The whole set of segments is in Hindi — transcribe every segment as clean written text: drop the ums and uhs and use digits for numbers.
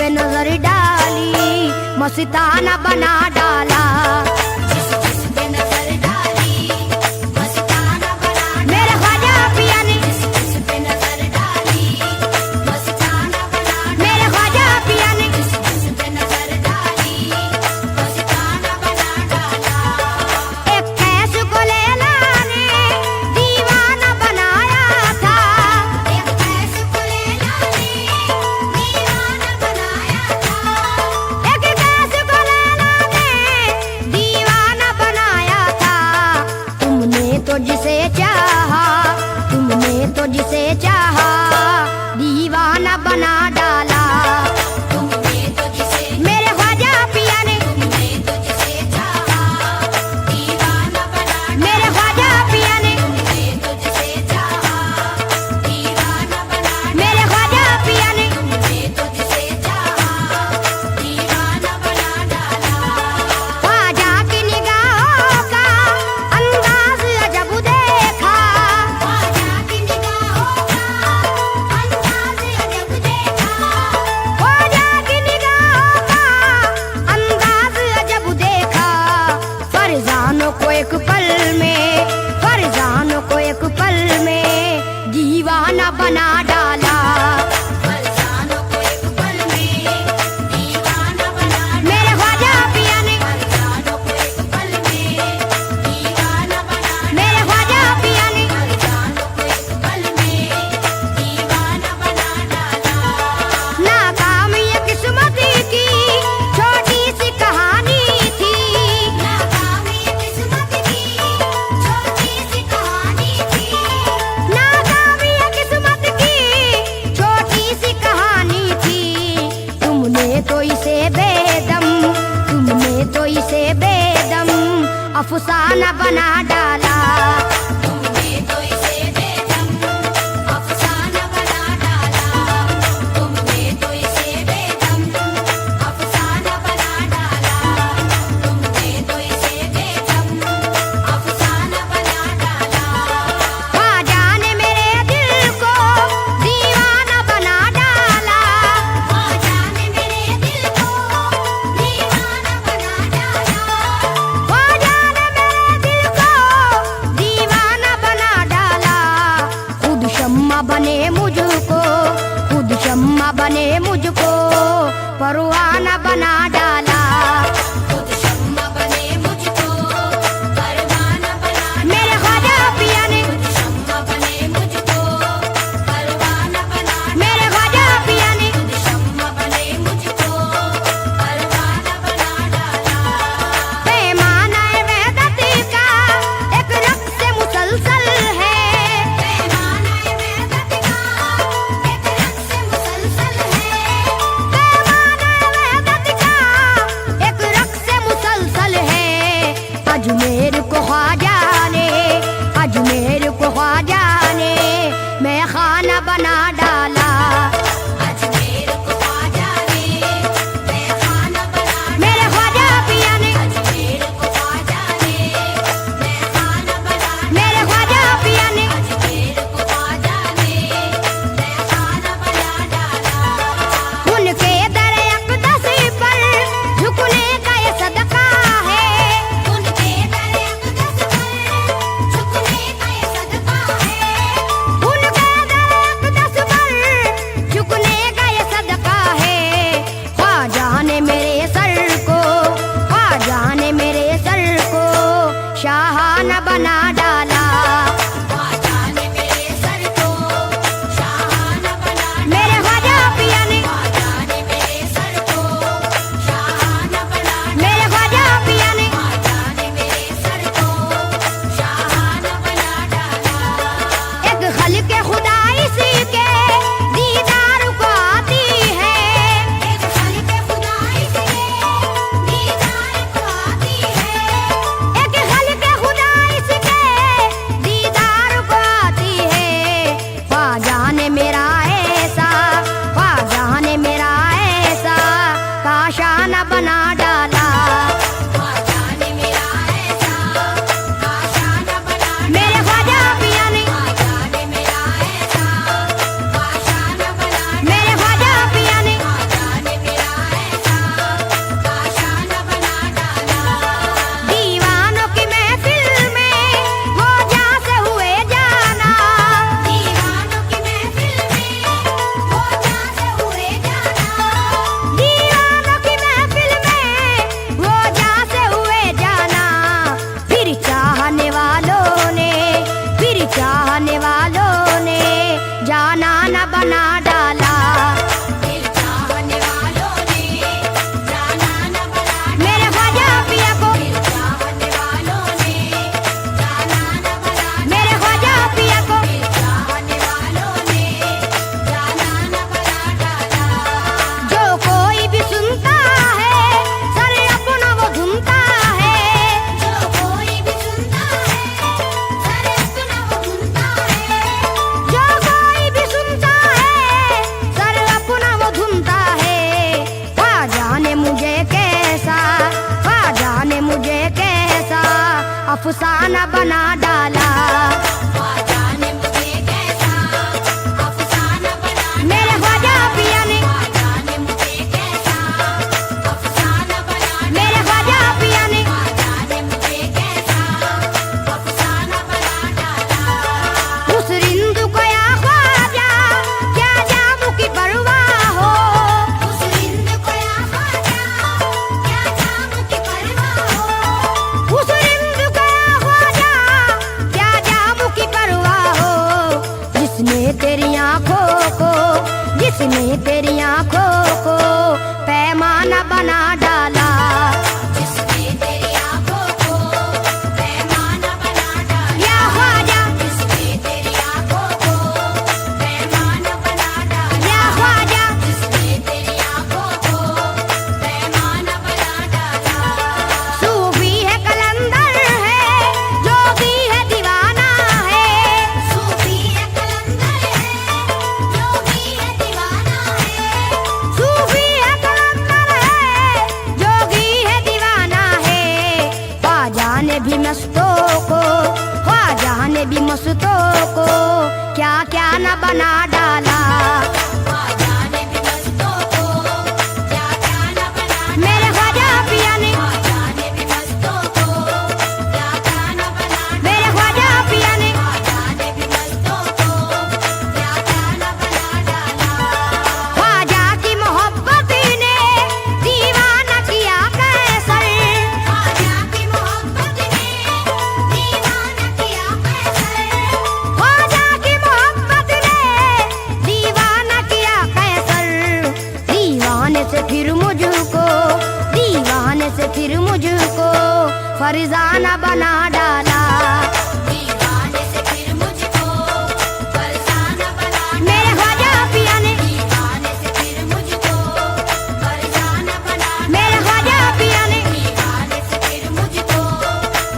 पे नजर डाली मस्ताना बना डाला। जिस पे नजर डाली मस्ताना बना डाला। मेरे ख्वाजा पिया ने जिस पे नजर डाली मस्ताना बना डाला। मेरे ख्वाजा पिया ने जिस पे नजर डाली मस्ताना बना डाला। एक कैस को लैला ने दीवाना बनाया था। एक कैस को लैला ने दीवाना बनाया था। एक कैस को लैला ने दीवाना बनाया था। तुमने तो जिसे चाहा तुमने तो जिसे चाहा दीवाना बना डाला। तुमने तो जिसे मेरे ख्वाजा पिया ने तुमने तो जिसे चाहा दीवाना बना डाला। मेरे ख्वाजा पिया ने तुमने तो जिसे चाहा दीवाना बना डाला। मेरे ख्वाजा पिया ने तुमने तो जिसे चाहा दीवाना बना डाला। ख्वाजा की निगाहों का अंदाज अजब देखा। ख्वाजा की निगाहों का अंदाज अजब देखा। ख्वाजा की निगाहों का अंदाज अजब देखा। फरजानों को एक पल में फरजानों को एक पल में दीवाना बना डाला। फरजानों को एक पल में दीवाना बना डाला। मेरे ख्वाजा पिया ने फरजानों को एक पल में दीवाना बना डाला। मेरे ख्वाजा पिया ने फरजानों को एक पल में दीवाना बना डाला। नाकाम ये किस्मत की छोटी सी कहानी थी। नाकाम ये किस्मत की छोटी सी कहानी थी। नाकाम ये किस्मत की छोटी सी कहानी थी। तुमने तो इसे बेदम अफसाना बना डाला। तुमने तो इसे बेदम अफसाना बना डाला। तुमने तो इसे बेदम अफसाना बना डाला। तुमने तो इसे बेदम अफसाना बना डाला। ख्वाजा ने मेरे दिल को दीवाना बना डाला। ख्वाजा ने मेरे दिल को दीवाना बना डाला। ख्वाजा ने मेरे दिल को दीवाना बना डाला। खुद शम्मा बने मुझको खुद शम्मा बने मुझको परवाना बना डाला। खुद शम्मा बने मुझको परवाना बना डाला। मेरे ख्वाजा पिया ने खुद शम्मा बने मुझको परवाना बना डाला। मेरे ख्वाजा पिया ने खुद शम्मा बने मुझको परवाना बना डाला। पैमाना वहदत का एक रक्स मुसलसल है। पैमाना वहदत का एक रक्स मुसलसल है। पैमाना वहदत का एक रक्स मुसलसल है। अजमेर को ख्वाजा ने अजमेर को ख्वाजा ने मैं खाना बना डाला। अजमेर को ख्वाजा ने मैं खाना बना डाला। मेरे ख्वाजा पिया ने अजमेर को ख्वाजा ने मैं खाना बना डाला। मेरे ख्वाजा पिया ने अजमेर को ख्वाजा ने मैं खाना बना डाला। उनके दर अक़दस पर झुकने का ये सदका है। उनके दर अफसाना बना डाला। ख्वाजा ने मुझे कैसा अफसाना बना डाला। मेरे ख्वाजा पिया ने, ख्वाजा ने मुझे कैसा अफसाना बना डाला। मेरे ख्वाजा पिया ने, ख्वाजा ने मुझे कैसा अफसाना बना डाला। उस रिंद को या ख्वाजा क्या जामू की परवाह हो। उस रिंद को या ख्वाजा क्या जाम की परवाह हो। उस रिंद को या ख्वाजा क्या जामू की परवाह हो। जिसने तेरी आंखों को, जिसने तेरी आंखों को पैमाना बना डाला। जिसने तेरी आंखों को पैमाना बना डाला। या ख्वाजा, जिसने तेरी आंखों को पैमाना बना डाला। या ख्वाजा, जिसने तेरी आंखों को पैमाना बना डाला। सूफी है कलंदर है, जोगी है दीवाना है। सूफी है कलंदर है, योगी है दीवाना है। सूफी है कलंदर है, जोगी है दीवाना है। ख्वाजा ने भी मस्तों को, ख्वाजा ने भी मस्तों को क्या क्या न बना डाला। ख्वाजा ने भी मस्तों को क्या क्या न बना डाला। मेरे ख्वाजा पिया ने, ख्वाजा ने भी मस्तों को क्या क्या न बना डाला। मेरे ख्वाजा पिया ने, ख्वाजा ने भी मस्तों को क्या क्या न बना डाला। ख्वाजा की मोहब्बत ने दीवाना किया कैसर। ख्वाजा की मोहब्बत ने दीवाना किया कैसर। ख्वाजा की मोहब्बत ने दीवाना किया कैसर। दीवाने से फिर मुझको, दीवाने से फिर मुझको फरजाना बना डाला। दीवाने से फिर मुझको फरसाना बना डाला। मेरे ख्वाजा पिया ने, दीवाने से फिर मुझको फरसाना बना डाला। मेरे ख्वाजा पिया ने, दीवाने से फिर मुझको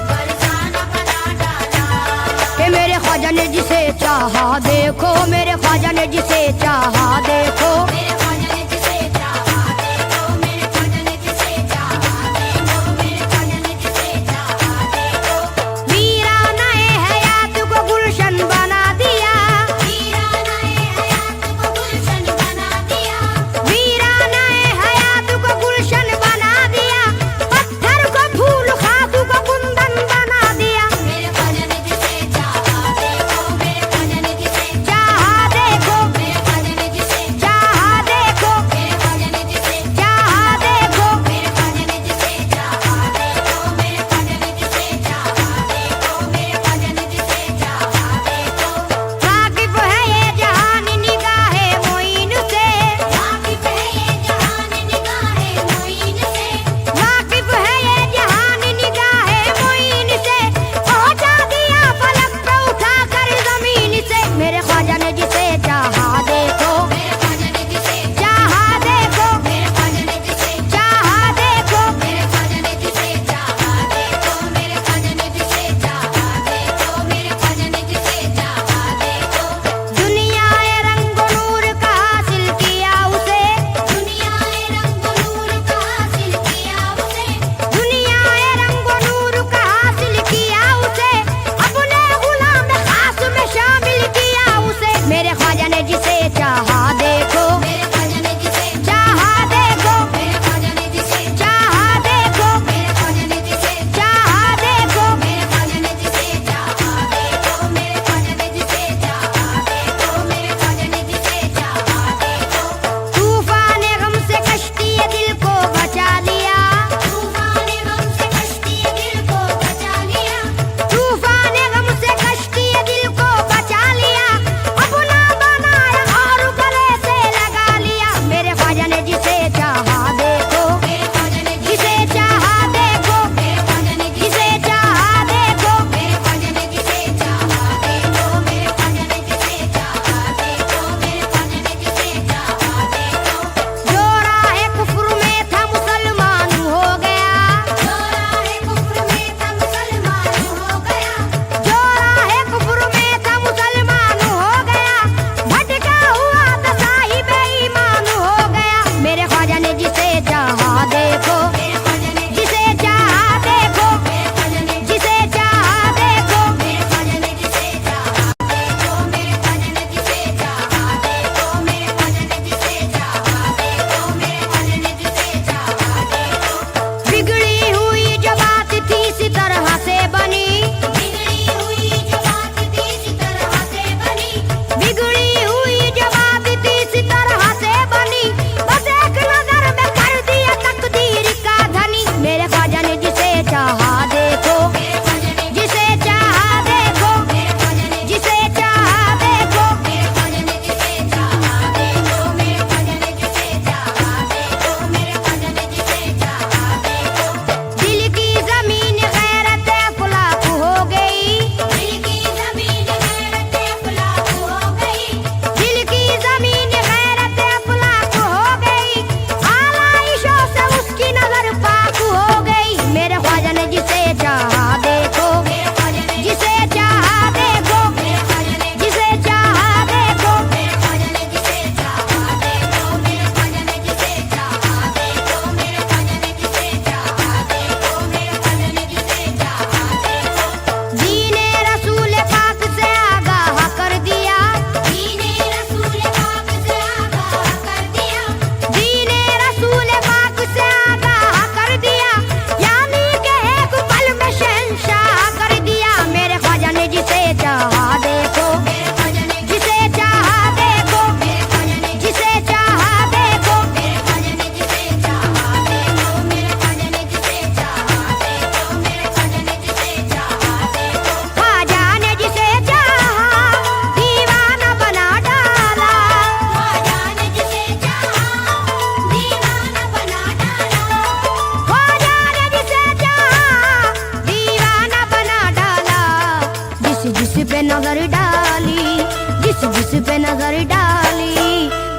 फरसाना बना डाला। कि मेरे ख्वाजा ने जिसे चाहा देखो, मेरे ख्वाजा ने जिसे चाहा देखो। मेरे ख्वाजा ने जिसे चाहा देखो। मेरे ख्वाजा ने जिसे चाहा देखो। मेरे ख्वाजा ने जिसे चाहा देखो। वीरानाए हयात को गुलशन बना दिया। वीरानाए हयात को गुलशन बना दिया। वीरानाए हयात को गुलशन बना दिया। पत्थर को फूल, खाक को कुंदन बना दिया। मेरे ख्वाजा ने जिसे चाहा देखो। मेरे ख्वाजा ने जिसे चाहा देखो, मेरे ख्वाजा ने जिसे चाहा देखो,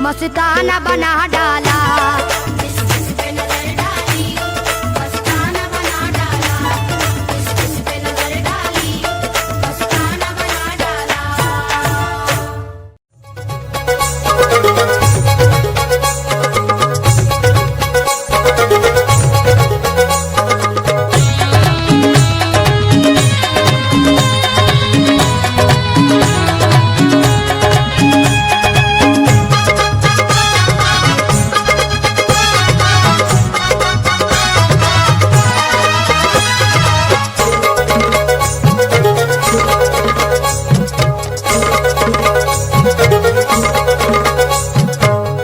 मस्ताना बना डाला। जिस जिस पे नजर डाली मस्ताना बना डाला, जिस जिस पे नजर डाली मस्ताना बना डाला।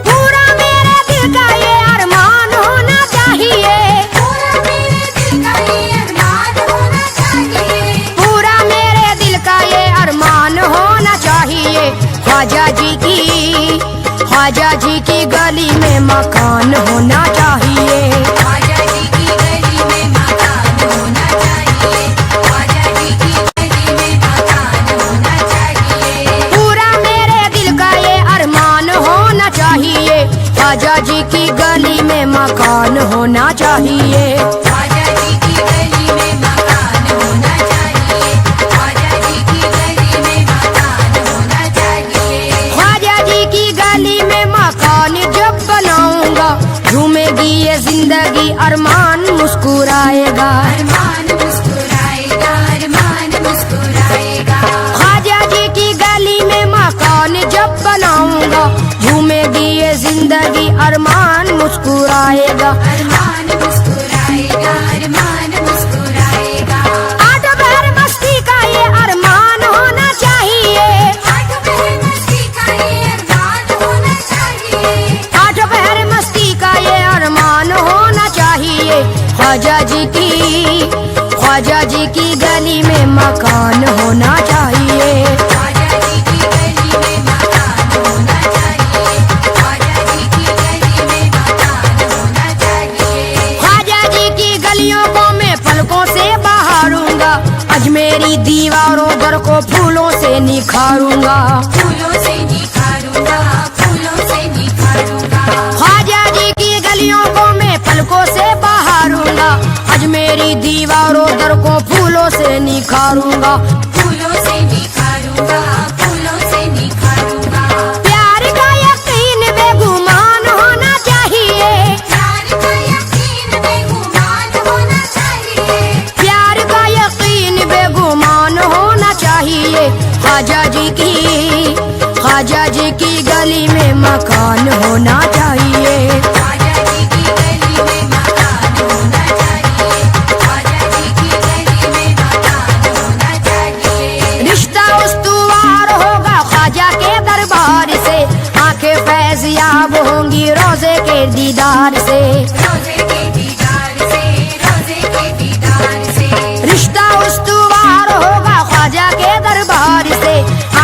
पूरा मेरे दिल का ये अरमान होना चाहिए, पूरा मेरे दिल का ये अरमान होना चाहिए, पूरा मेरे दिल का ये अरमान होना चाहिए। ख्वाजा जी की गली में मकान होना चाहिए। ख्वाजा जी की गली में मकान होना चाहिए, ख्वाजा जी की गली में मकान होना चाहिए। पूरा मेरे दिल का ये अरमान होना चाहिए। ख्वाजा जी की गली में मकान होना चाहिए। ख्वाजा जी की गली में मकान होना चाहिए, ख्वाजा जी की गली में मकान होना चाहिए। ख्वाजा जी की गली में मकान जब बनाऊंगा, झूमेगी ये जिंदगी, अरमान मुस्कुराएगा। अरमान मुस्कुराएगा, अरमान मुस्कुराएगा। ख्वाजा जी की गली में मकान जब बनाऊंगा, झूमेगी ये जिंदगी, अरमान मुस्कुराएगा। अरमान मुस्कुराएगा, अरमान मुस्कुराएगा। आठ भर मस्ती का ये अरमान होना चाहिए। आठ पहर मस्ती का ये अरमान होना चाहिए, आठ पहर मस्ती का ये अरमान होना चाहिए। ख्वाजा जी की गली में मकान होना चाहिए। ख्वाजा जी की गली में मकान होना चाहिए, ख्वाजा जी की गली में मकान होना चाहिए। ख्वाजा जी की गलियों को मैं पलकों से बहारूंगा, अजमेरी दीवारों घर को फूलों से निखारूंगा। फूलों से निखारूंगा, फूलों से निखारूंगा। ख्वाजा जी की गलियों को मैं पलकों से बहारूंगा, अजमेरी दीवारों घर को फूलों से निखारूंगा। फूलों से निखारूंगा, फूलों से निखारूंगा। प्यार का यकीन बेगुमान होना चाहिए। प्यार का यकीन बेगुमान होना चाहिए, प्यार का यकीन बेगुमान होना चाहिए। ख्वाजा जी की गली में मकान होना चाहिए। ख्वाजा जी की गली में मकान होना चाहिए, ख्वाजा जी की गली में मकान होना चाहिए। रिश्ता उस्तुवार होगा ख्वाजा के दरबार से, आंखें फैज़याब होंगी रोजे के दीदार से। रोजे के दीदार से, रोजे के दीदार से। रिश्ता उस्तुवार होगा ख्वाजा के दरबार से,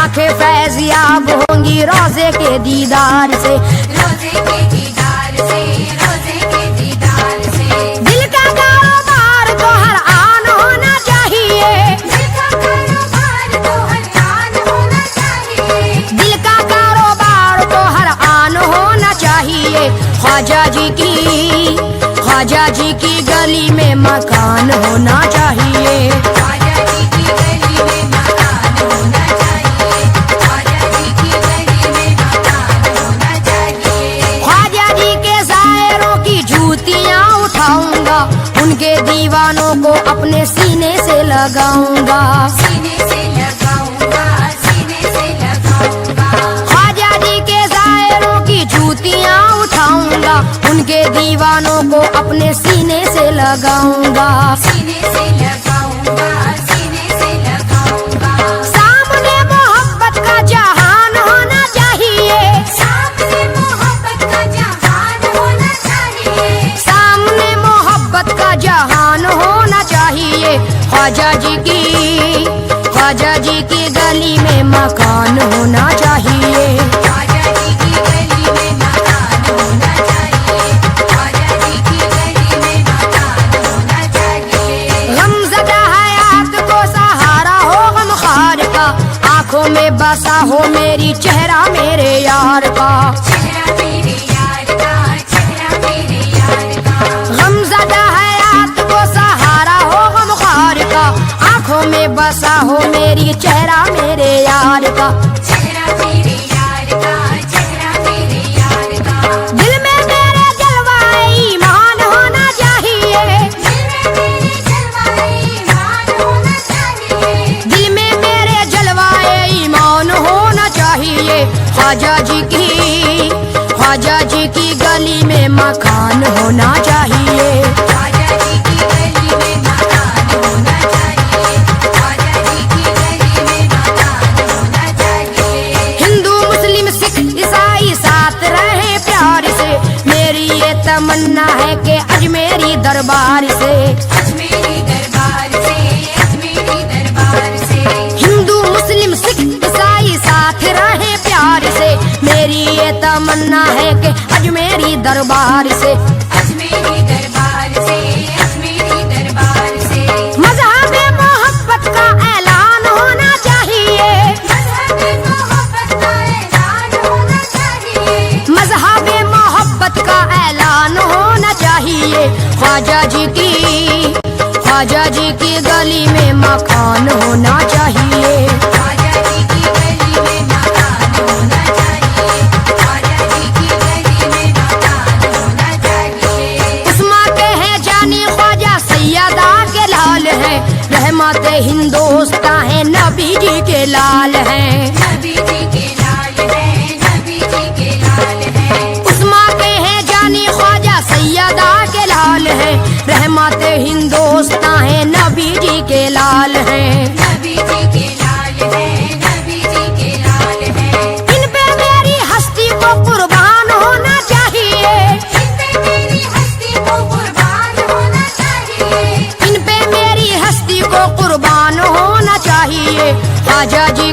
आंखें फैज़याब होंगी रोजे के दीदार से। रोजे के दीदार से, रोजे के दीदार से। दिल का कारोबार तो हर आन होना चाहिए। दिल का कारोबार तो हर आन होना चाहिए, दिल का कारोबार तो हर आन होना चाहिए। ख्वाजा जी की गली में मकान होना चाहिए। ख्वाजा जी की गली में मकान होना चाहिए, ख्वाजा जी की गली में मकान होना चाहिए। ख्वाजा जी के शायरों की जूतियाँ उठाऊंगा, उनके दीवानों को अपने सीने से लगाऊंगा। सीने से लगाऊंगा, सीने से लगाऊंगा। ख्वाजा जी के शायरों की जूतियाँ उठाऊंगा, उनके दीवानों को अपने सीने से लगाऊंगा। सीने से लगाऊंगा, सीने से लगाऊंगा। सामने मोहब्बत का जहान होना चाहिए। सामने मोहब्बत का जहान होना चाहिए, सामने मोहब्बत का जहान होना चाहिए। ख्वाजा जी की गली में मकान होना चाहिए। ख्वाजा जी की गली में मकान होना चाहिए, ख्वाजा जी की गली में मकान होना चाहिए। गमज़दा हयात को सहारा हो गमख़ार का, आंखों में बसा हो मेरी चेहरा मेरे यार का, चेहरा मेरे यार का, चेहरा मेरे यार का। गमज़दा हयात को सहारा हो गमख्वार का, आंखों में बसा हो मेरी चेहरा मेरे यार का, चेहरा मेरे यार का, चेहरा मेरे यार का। दिल में मेरे जलवाए ईमान होना चाहिए, दिल में मेरे जलवाए ईमान होना चाहिए, दिल में मेरे जलवाए ईमान होना चाहिए। ख्वाजा जी की गली में मकान होना चाहिए, ख्वाजा जी की गली में मकान होना चाहिए, ख्वाजा जी की गली में मकान होना चाहिए। हिंदू मुस्लिम सिख ईसाई साथ रहे प्यार से, मेरी ये तमन्ना है कि अजमेरी दरबार से, अजमेरी दरबार से, अजमेरी दरबार से। हिंदू मुस्लिम सिख ईसाई साथ रहे प्यार से, मेरी ये तमन्ना है कि अजमेरी दरबार से, अजमेरी दरबार से, अजमेरी दरबार से। मजहब मोहब्बत का ऐलान होना चाहिए, मजहब मोहब्बत का ऐलान होना चाहिए, मजहब मोहब्बत का ऐलान होना चाहिए। ख्वाजा जी की गली में मकान होना चाहिए, ख्वाजा जी की गली में मकान होना चाहिए, ख्वाजा जी की गली में मकान होना चाहिए। उस्मा के हैं जानी ख्वाजा सैयदा के लाल हैं, रहमत हिंदोस्तां है नबी जी के लाल हैं, नबी जी के लाल है, नबी जी के लाल है। उस्मा के हैं जानी ख्वाजा सैयदा के लाल हैं, रहमत हिंदोस्तां है नबी जी के लाल हैं, नबी जी के लाल है, नबी जी के लाल है। इन पे मेरी हस्ती को कुर्बान होना चाहिए, इन पे मेरी हस्ती को कुर्बान होना चाहिए, इन पे मेरी हस्ती को कुर्बान होना चाहिए। ख्वाजा जी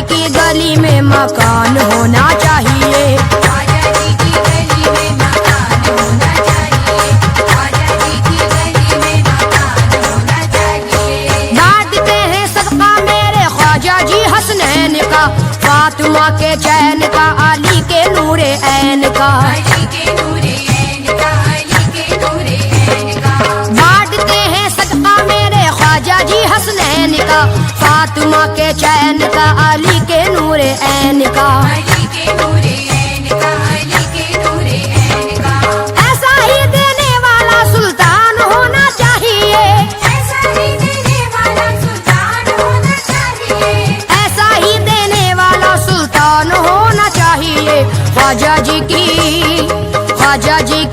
की गली में मकान होना चाहिए, ख्वाजा जी की गली में मकान होना चाहिए, ख्वाजा जी की गली में मकान होना चाहिए। बांटते हैं सदका मेरे ख्वाजा जी हसनैन का, फातिमा के चैन का, अली के नूरे ऐन का, अली के नूरे ऐन का, अली के नूरे ऐन का। बांटते हैं सदका मेरे ख्वाजा जी हसनैन का, फातिमा के चैन का, अली के नूरे ऐन का, अली के नूरे ऐन का, अली के नूरे ऐन का। ऐसा ही देने वाला सुल्तान होना चाहिए, ऐसा ही देने वाला सुल्तान होना चाहिए, ऐसा ही देने वाला सुल्तान होना चाहिए। ख्वाजा जी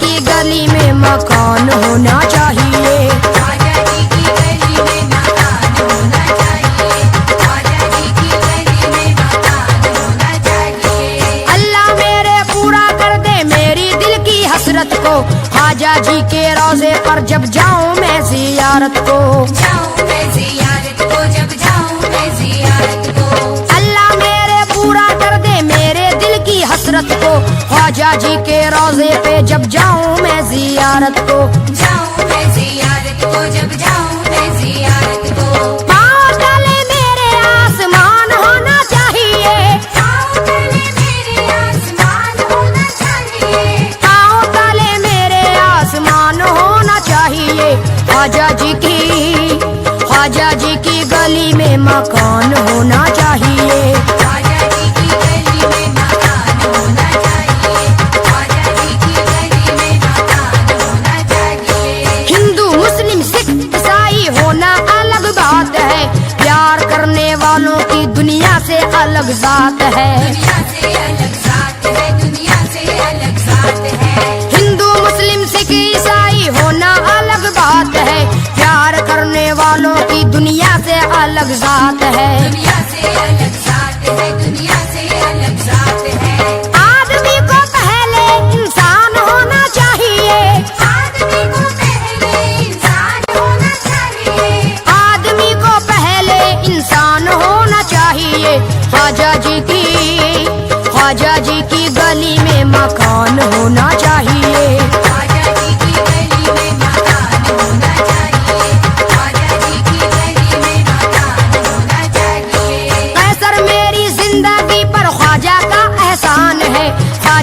की गली में मकान होना चाहिए, ख्वाजा जी की गली में मकान होना चाहिए, ख्वाजा जी की गली में मकान होना चाहिए। अल्लाह मेरे पूरा कर दे मेरी दिल की हसरत को, ख्वाजा जी के रोजे पर जब जाऊं मैं जियारत को, जाऊं मैं जियारत को, जब जाऊं मैं जियारत को। अल्लाह मेरे पूरा कर दे मेरे दिल की हसरत को, ख्वाजा जी के रोजे पे जब जाऊं मैं जियारत को, जाऊं मैं जियारत को, जब जाऊं मैं जियारत को। पाँव तले मेरे आसमान होना चाहिए, पाँव तले मेरे आसमान होना चाहिए, पाँव तले मेरे आसमान होना चाहिए। ख्वाजा जी की गली में मकान होना चाहिए, ख्वाजा जी की गली में मकान होना चाहिए, ख्वाजा जी की गली में मकान होना चाहिए। हिंदू मुस्लिम सिख ईसाई होना अलग बात है, प्यार करने वालों की दुनिया से अलग जात है, दुनिया से अलग जात है, दुनिया से अलग जात है। हिंदू मुस्लिम सिख ईसाई होना अलग बात है, प्यार करने वालों की दुनिया से अलग जात है, दुनिया से अलग जात है, दुनिया से अलग जात है। आदमी को पहले इंसान होना चाहिए, आदमी को पहले इंसान होना चाहिए, आदमी को पहले इंसान होना चाहिए। ख्वाजा जी की गली में मकान होना चाहिए, ख्वाजा जी की गली में मकान होना चाहिए, ख्वाजा जी की गली में मकान होना चाहिए।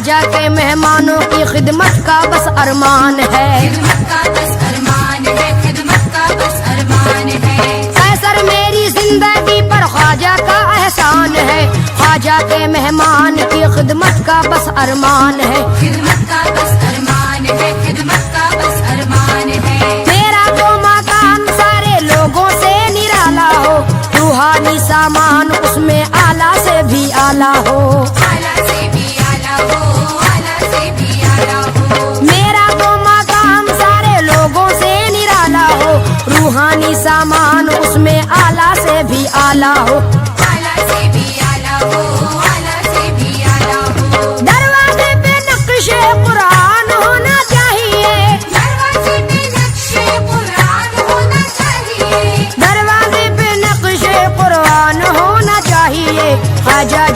ख्वाजा के मेहमानों की खिदमत का बस अरमान है, खिदमत का बस अरमान है, खिदमत का बस अरमान है। कैसर मेरी जिंदगी पर ख्वाजा का एहसान है, ख्वाजा के मेहमान की खिदमत का बस अरमान है, खिदमत का बस अरमान है, खिदमत का बस अरमान है। मेरा तो मकान सारे लोगों से निराला हो, रूहानी सामान उसमें आला से भी आला हो, आला से भी आला हो, आला से भी आला हो। मेरा तो मकाम सारे लोगों से निराला हो, रूहानी सामान उसमें आला से भी आला हो, आला से भी आला हो, आला से भी आला हो। दरवाजे पे नक्शे कुरान होना चाहिए, दरवाजे पे नक्शे कुरान होना चाहिए, दरवाजे पे नक्शे कुरान होना चाहिए। ख्वाजा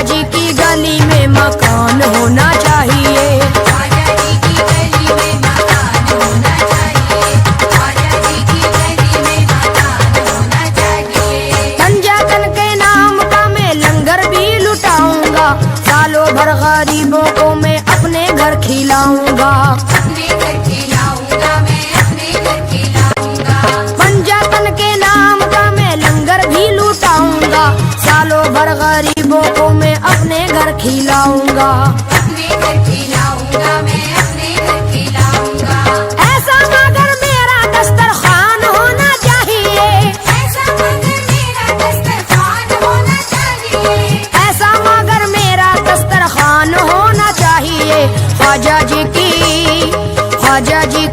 जी की गली में मकान होना चाहिए, ख्वाजा जी की गली में मकान होना चाहिए, ख्वाजा जी की गली में मकान होना चाहिए। पंजातन के नाम का मैं लंगर भी लुटाऊंगा, सालों भर गरीबों को मैं अपने घर खिलाऊंगा, अपने घर खिलाऊंगा, मैं अपने घर खिलाऊंगा। पंजातन के नाम का मैं लंगर भी लुटाऊंगा, सालों भर गरीबों को मैं अपने घर खिलाऊंगा, अपने घर खिलाऊंगा, मैं अपने घर खिलाऊंगा। ऐसा मगर मेरा दस्तरखान होना चाहिए, ऐसा मगर मेरा दस्तरखान होना चाहिए, ऐसा मगर मेरा दस्तरखान होना चाहिए। ख्वाजा जी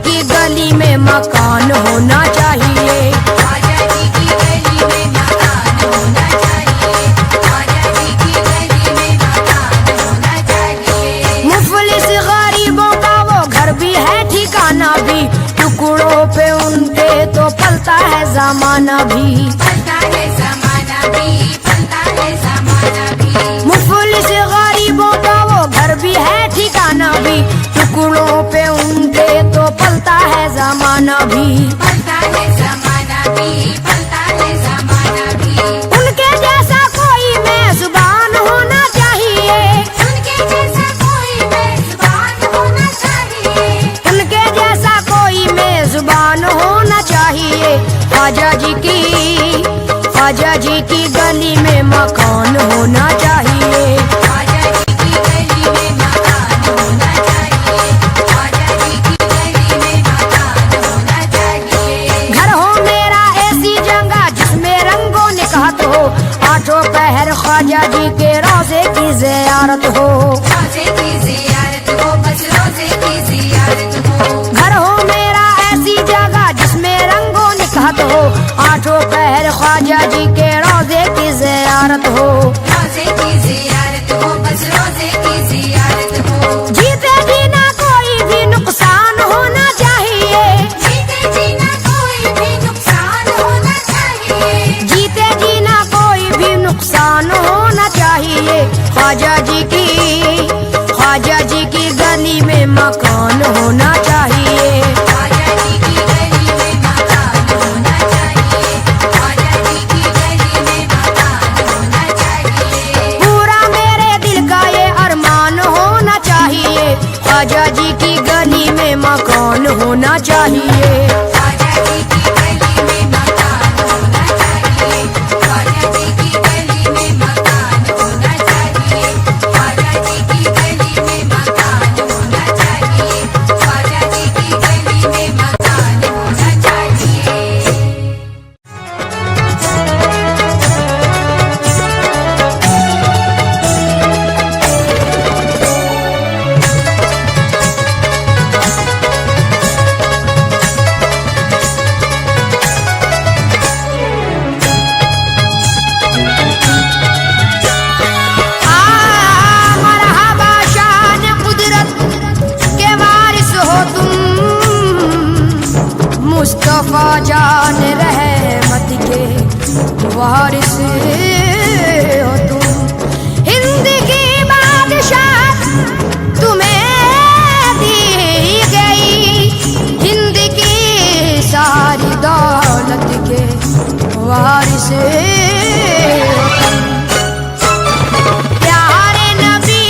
की गली में मकान होना चाहिए, ख्वाजा जी की गली में मकान होना चाहिए, ख्वाजा जी की गली में मकान होना चाहिए। मुफलिस गरीबों का वो घर भी है ठिकाना भी, टुकड़ों पे उनके तो पलता है जमाना भी, पलता है ज़माना भी, पलता है ज़माना भी। मुफलिस गरीबों का वो घर भी है ठिकाना भी, टुकड़ों पे उनके तो पलता है जमाना भी, पलता है ज़माना भी, पलता है ज़माना भी। उनके जैसा कोई मेजबान होना चाहिए, उनके जैसा कोई मेजबान होना चाहिए, उनके जैसा कोई मेजबान होना चाहिए। ख्वाजा जी की गली में मकान होना चाहिए, ख्वाजा जी की गली में मकान होना चाहिए, ख्वाजा जी की गली में मकान होना चाहिए। घर हो मेरा ऐसी जगह जिसमें रंगों निकाहत हो, आठों पहर ख्वाजा जी के रोजे की ज़ियारत हो, रोज़े की ज़ियारत हो, बस रोज़े की ज़ियारत हो। घर हो मेरा ऐसी जगह जिसमें रंगों निकाहत हो, आठों पहर ख्वाजा जी के रोजे की ज़ियारत हो, रोज़े की ज़ियारत हो, बस रोज़े की ज़ियारत हो। जीते जी ना कोई भी नुकसान होना चाहिए, जीते जी ना कोई भी नुकसान होना चाहिए, जीते जी ना कोई भी नुकसान होना चाहिए। ख्वाजा जी की गली में मकान होना चाहिए, ख्वाजा जी की गली में मकान होना चाहिए, ख्वाजा जी की गली में मकान होना चाहिए। पूरा मेरे दिल का ये अरमान होना चाहिए, ख्वाजा जी की गली में मकान होना चाहिए, ख्वाजा जी की गली में मकान होना चाहिए, ख्वाजा जी की गली में मकान होना चाहिए, ख्वाजा जी की गली में मकान होना चाहिए, ख्वाजा जी की गली में मकान होना चाहिए। मरहबा शान कुदरत के वारिस हो तुम, मुस्तफा जान रहमत के वारिस हो तुम, हिंद की बादशाह तुम्हें दी गई, हिंद की सारी दौलत के वारिस हो तुम। प्यारे नबी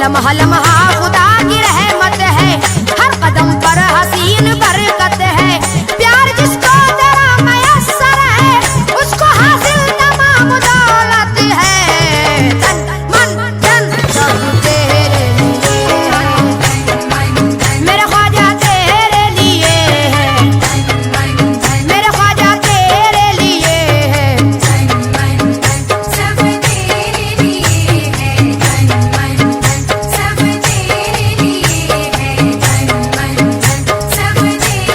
लम्हा लम्हा खुदा की रहमत है, हर कदम पर हसीन बरकत है। प्यार जिसको जरा मयस्सर है, उसको हासिल तमाम दौलत है। तन मन धन सब तेरे लिए है, मेरे ख्वाजा तेरे लिए है, मेरे ख्वाजा तेरे लिए है। सब तेरे लिए है, तन मन धन सब तेरे लिए है, तन मन धन सब तेरे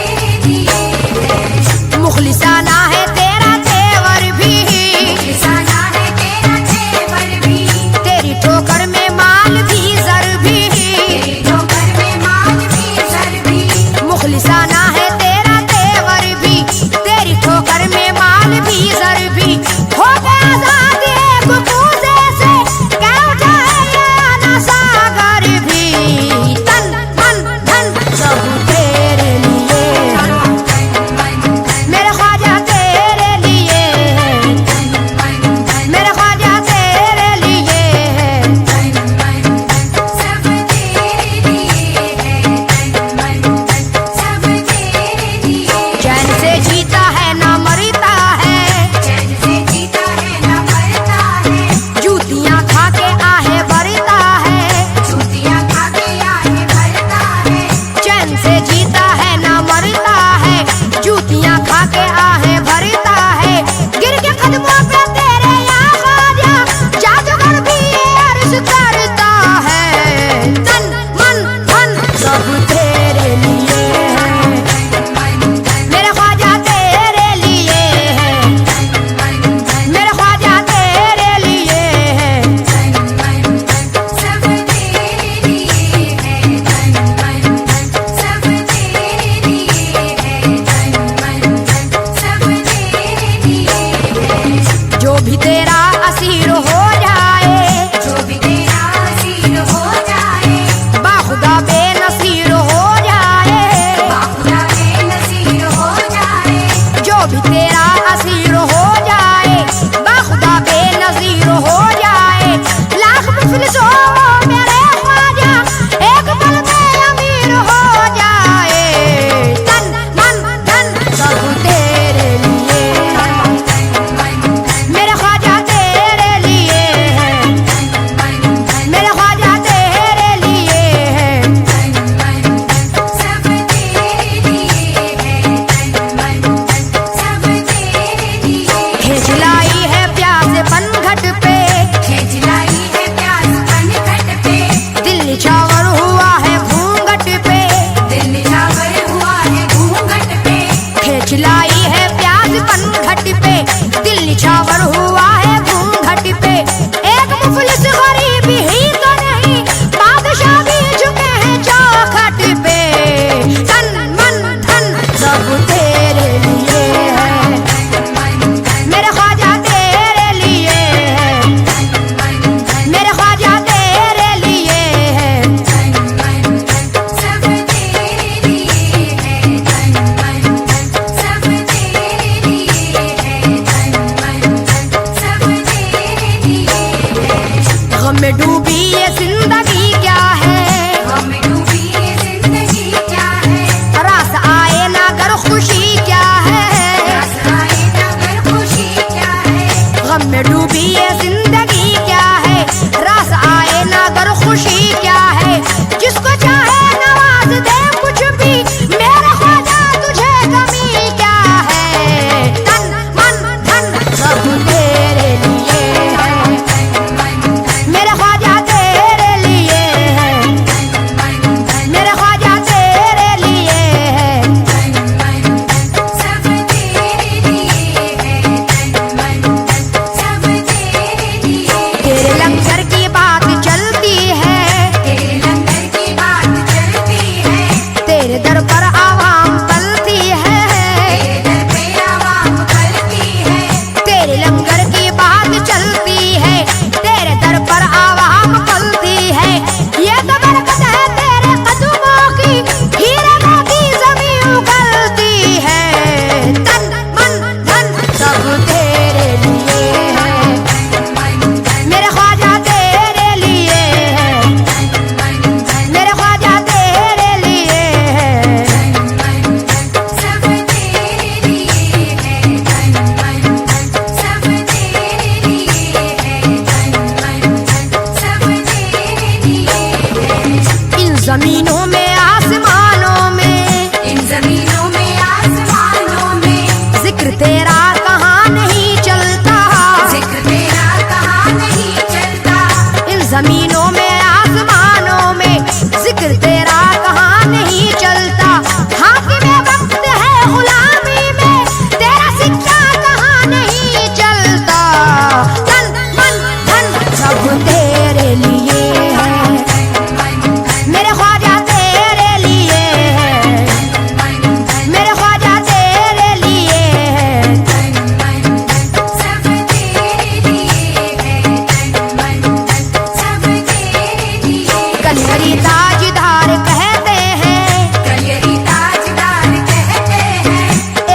कलिहरी ताजदार कहते हैं, कलिहरी ताजदार कहते हैं,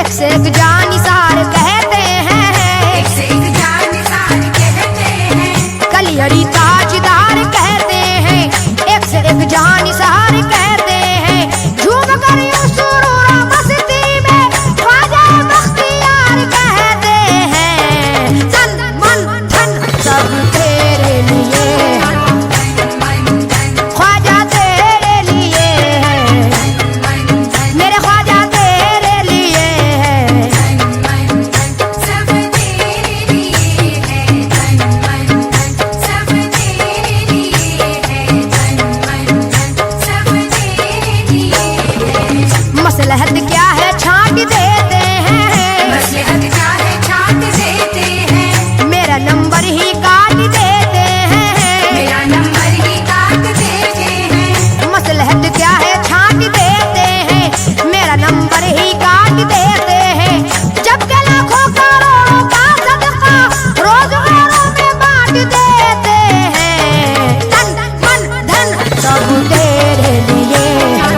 एक से एक जानिसार कहते हैं, एक से एक जानिसार कहते हैं, कलिहरी ताजदार कहते हैं, एक से एक जानिसार कहते हैं। झूम कर यूं सुरूर मस्ती में ख्वाजा बख्तियार कहते हैं। तन मन धन सब तेरे लिए है, ख्वाजा तेरे लिए है, मेरे ख्वाजा तेरे लिए है। सब तेरे लिए है, तन मन धन सब तेरे लिए है, तन मन धन सब तेरे लिए है। मसलहत क्या है छांट देते हैं, मसलहत क्या है छांट देते हैं, मेरा नंबर ही काट देते हैं। मेरा नंबर ही काट देते हैं। मसलहत क्या है छांट देते हैं, मेरा नंबर ही काट देते हैं। जबकि लाखों करोड़ों का सदका रोजगारों में बांट देते हैं। तन मन धन सब तेरे लिए है,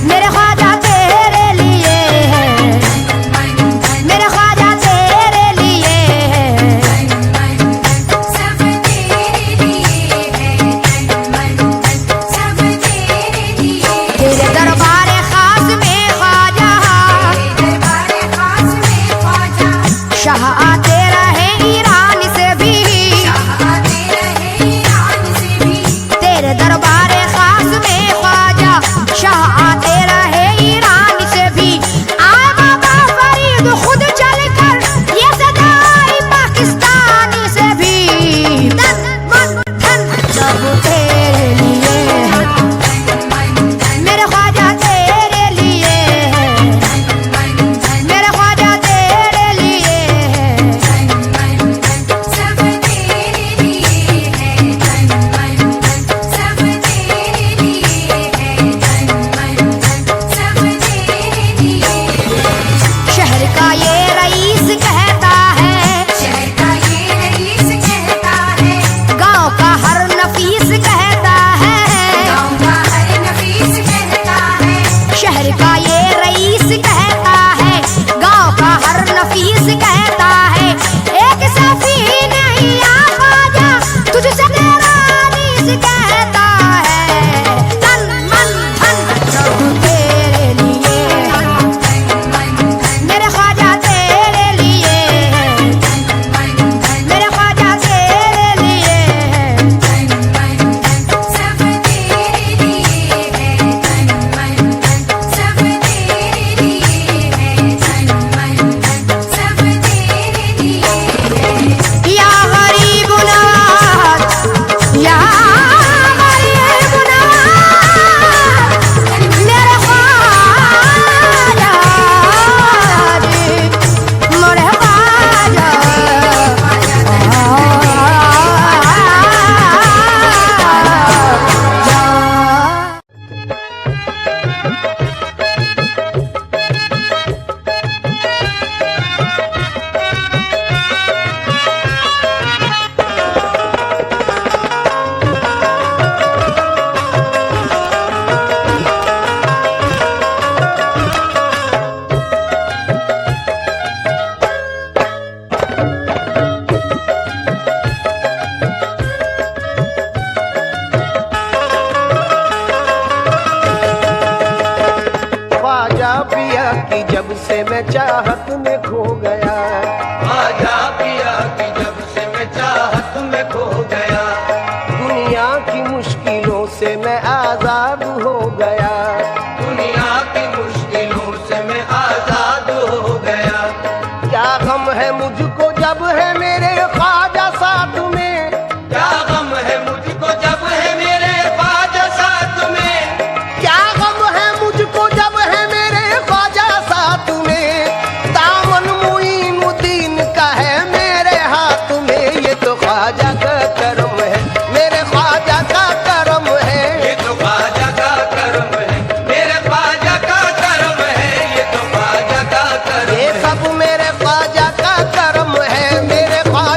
मेरे ख्वाजा तेरे लिए है, मेरे ख्वाजा तेरे लिए है। सब तेरे लिए है, तन मन धन सब तेरे लिए है। तेरे दरबार खास में ख्वाजा दरबार खास में ख्वाजा शाह आते रहे ईरान से भी, आते रहे ईरान से भी। तेरे दरबार खास में ख्वाजा शाह आते रहे ईरान से भी। आए बाबा फरीद खुद चलकर ये सदाई पाकिस्तानी से भी। तन मन धन सब तेरे लिए है, मेरे ख्वाजा तेरे लिए है, मेरे ख्वाजा तेरे लिए है। सब तेरे लिए है, तन मन धन सब तेरे लिए है, तन मन धन सब तेरे लिए है। शहर का ये रईस कहता है, शहर का ये रईस कहता है, गांव का हर नफीस कहता है। गाँव का हर नफीस कहता है। शहर का ये रईस कहता है, गांव का हर नफीस कहता है। एक सफी नहीं आ ख्वाजा तुझसे तेरा अनीस कहता है। तन मन धन सब तेरे लिए है, मेरे ख्वाजा तेरे लिए है, मेरे ख्वाजा तेरे लिए है। सब तेरे लिए है, तन मन धन सब तेरे लिए है, तन मन धन सब तेरे लिए है। या गरीब नवाज, या गरीब नवाज, मेरे ख्वाजा जी, मेरे ख्वाजा। ख्वाजा पिया की जब से मैं चाहत में खो गया, ख्वाजा पिया की जब से मैं चाहत में खो गया, दुनिया की मुश्किलों से मैं आजाद हो गया। दुनिया की मुश्किलों से मैं आजाद हो गया। क्या गम है मुझको जब है मेरे ख्वाजा साथ में, क्या गम है मुझको जब है मेरे ख्वाजा साथ में, क्या गम है मुझको जब है मेरे ख्वाजा साथ में। दामन मुईनुद्दीन का है मेरे हाथ में, ये तो ख्वाजा का करम है, मेरे ख्वाजा का करम है। ये तो ख्वाजा का करम है, मेरे ख्वाजा का करम है, ये तो ख्वाजा का करम ये है। सब मेरे ख्वाजा का करम है, मेरे ख्वाजा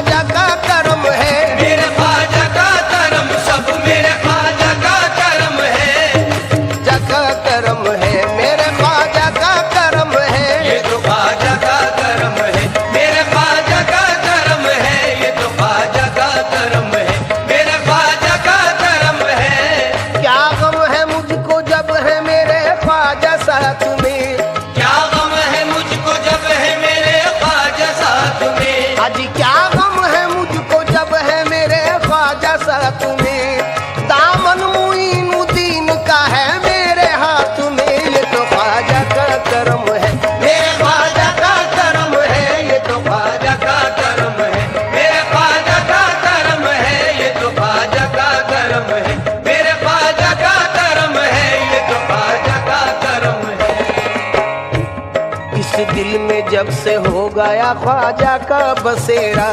जब से हो गया ख्वाजा का बसेरा,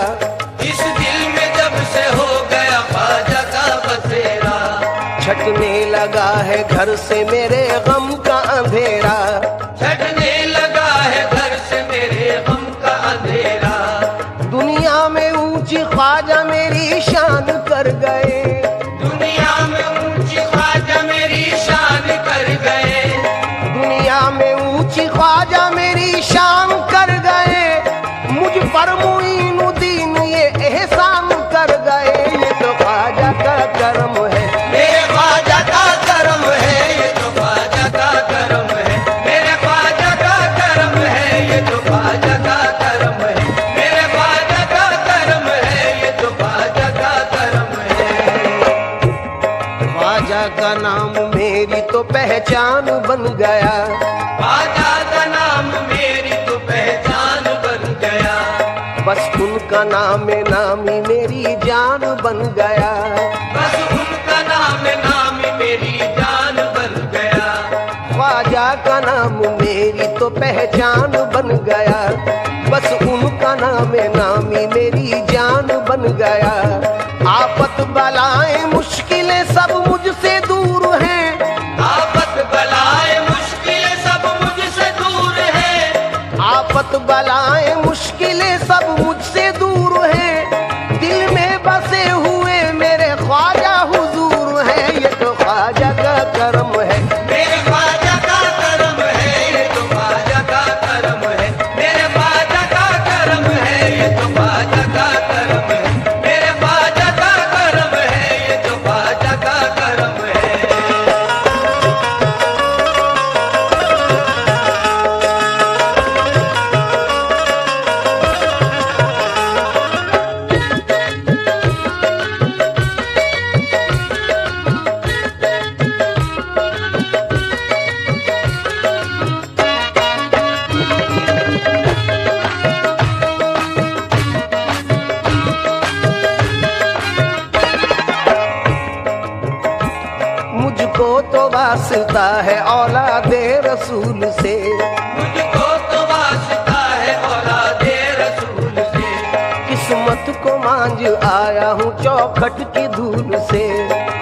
इस दिल में जब से हो गया ख्वाजा का बसेरा, छटने लगा है घर से मेरे गम का अंधेरा, छटने लगा है घर से मेरे गम का अंधेरा। दुनिया में ऊंची ख्वाजा मेरी शान कर गए, दुनिया में ऊंची ख्वाजा मेरी शान कर गए, दुनिया में ऊंची ख्वाजा मेरी शान कर गए, मुझ पर मुईनुद्दीन ये एहसान कर गए। ये तो ख्वाजा का करम है, मेरे ख्वाजा का करम है, ये तो ख्वाजा का करम है, मेरे ख्वाजा का करम है, ये तो ख्वाजा का करम है, मेरे ख्वाजा का करम है, ये तो ख्वाजा का करम है। ख्वाजा का नाम मेरी तो पहचान बन गया, ख्वाजा का नाम मेरी तो पहचान बन गया, बस उनका नाम नामी मेरी जान बन गया, बस उनका नाम मेरी जान बन गया। ख्वाजा का नाम मेरी तो पहचान बन गया, बस उनका नाम नामी मेरी जान बन गया। आफत बलाएं मुश्किलें सब मुझसे दूर हैं, आफत बलाएं मुश्किलें सब मुझसे दूर है, आफत बलाएं मुश्किलें सब मुझसे दूर हैं, दिल में बसे हुए मेरे ख्वाजा हुजूर हैं। ये तो ख्वाजा का करम है, मेरे ख्वाजा का करम है, ये तो ख्वाजा का करम है, मेरे ख्वाजा का करम है, ये तो ख्वाजा का करम है, मेरे ख्वाजा का करम है, ये तो ख्वाजा का करम है। मुझको तो वास्ता है औलादे रसूल से, मुझको तो वास्ता है औलादे रसूल से, किस्मत को मांझ आया हूँ चौखट की धूल से,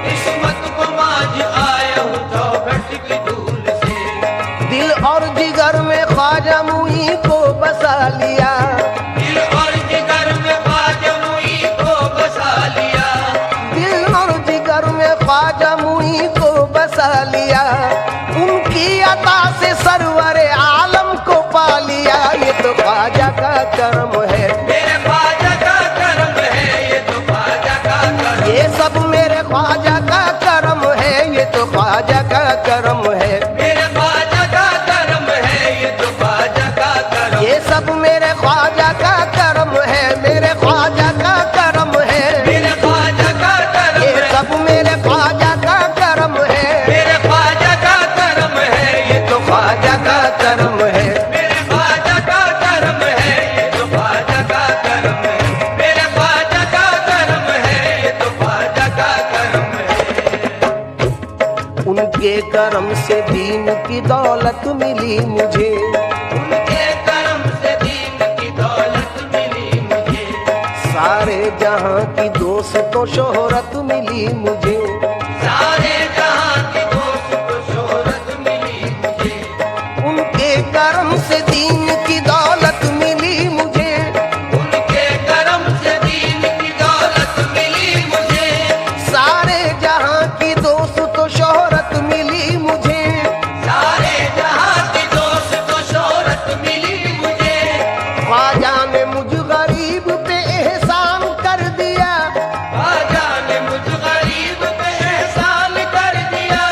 किस्मत को मांझ आया हूँ चौखट की धूल से, दिल और जिगर में ख्वाजा मुई को बसा लिया, दिल और जिगर में ख्वाजा मुई को बसा लिया, दिल और जिगर में ख्वाजा मुई को बसा लिया, उनकी अता से सरवर आलम को पा लिया। ये तो ख्वाजा का करम है, मेरे ख्वाजा का करम है, ये तो ख्वाजा का करम, ये सब मेरे ख्वाजा का करम है, ये तो ख्वाजा का करम है, मेरे ख्वाजा का करम है, ये तो ख्वाजा का करम, ये सब मेरे ख्वाजा का करम है, मेरे ख्वाजा का करम है, मेरे ख्वाजा का करम ये है, सब मेरे ख्वाजा का करम है, मेरे ख्वाजा का करम है, ये तो ख्वाजा का करम है। मेरे ख्वाजा का करम है, ये तो ख्वाजा का करम है, मेरे ख्वाजा का करम है, ये तो ख्वाजा का करम है। उनके करम से दीन की दौलत मिली मुझे, उनके करम से दीन की दौलत मिली मुझे, सारे जहां की दोस्तों शोहरत मिली मुझे, सारे जहां की दोस्त को शोहरत मिली मुझे, उनके करम से दीन की दौलत मिली मुझे, उनके करम से दीन की दौलत मिली मुझे, सारे जहां की दोस्तों शोहरत मिली मुझे, सारे जहां की दोस्त को शोहरत मिली मुझे। ख्वाजा ने मुझ गरीब पे एहसान कर दिया, ख्वाजा ने मुझ गरीब पे एहसान कर दिया,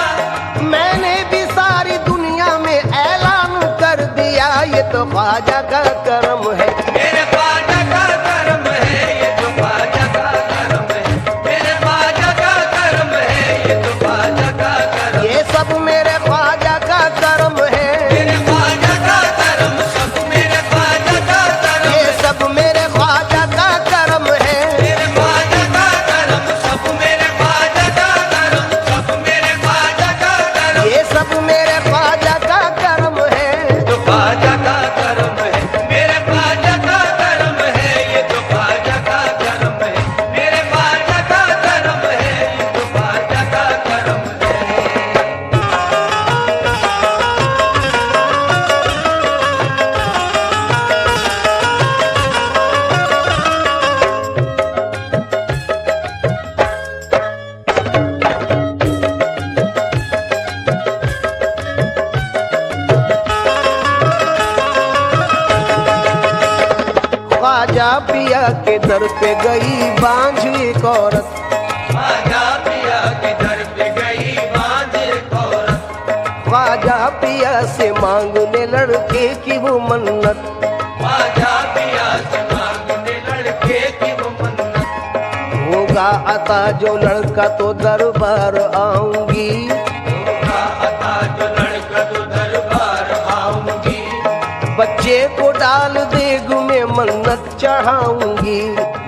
मैंने भी सारी दुनिया में ऐलान कर दिया। ये तो ख्वाजा का करम है, मेरे ख्वाजा का करम है, ये तो ख्वाजा का करम है, मेरे ख्वाजा का करम है, ये तो ख्वाजा का करम, ये सब मेरे ख्वाजा का करम है, मेरे ख्वाजा का करम, सब मेरे ख्वाजा का करम, ये सब मेरे ख्वाजा का करम है, मेरे ख्वाजा का करम, सब मेरे ख्वाजा का करम, सब मेरे ख्वाजा का करम, ये सब मेरे ख्वाजा का करम है। तो ख्वाजा का करम है, के दर पे गई बांझ एक औरत। ख्वाजा पिया के दर पे गई बांझ एक औरत। ख्वाजा पिया से मांगने लड़के की वो मन्नत। ख्वाजा पिया से मांगने लड़के की वो मन्नत। होगा अता जो लड़का तो दरबार आऊंगी। होगा अता जो लड़का तो दरबार आऊंगी। बच्चे को डाल देग में मन्नत चढ़ाऊंगी।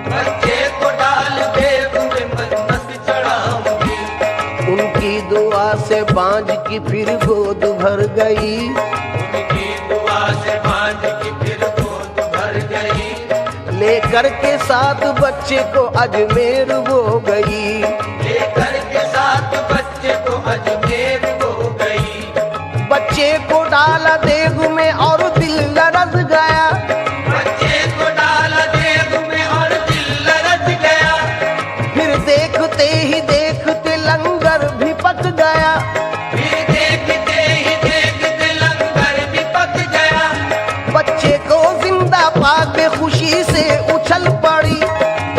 बच्चे को डाल देग में मन्नत चढ़ाऊंगी। उनकी दुआ से बांझ की फिर गोद भर गई। उनकी दुआ से बांझ की फिर गोद भर गई। लेकर के साथ बच्चे को अजमेर वो गई। लेकर के साथ बच्चे को अजमेर हो गई। बच्चे को डाला देग में और दिल लरज गया। बच्चे को डाला देग में और दिल लरज गया। फिर देखते ही देखते लंगर भी पक गया। फिर देखते ही देखते लंगर भी पक गया। बच्चे को जिंदा पाके खुशी से उछल पड़ी।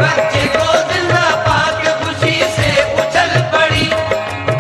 बच्चे को जिंदा पाके खुशी से उछल पड़ी।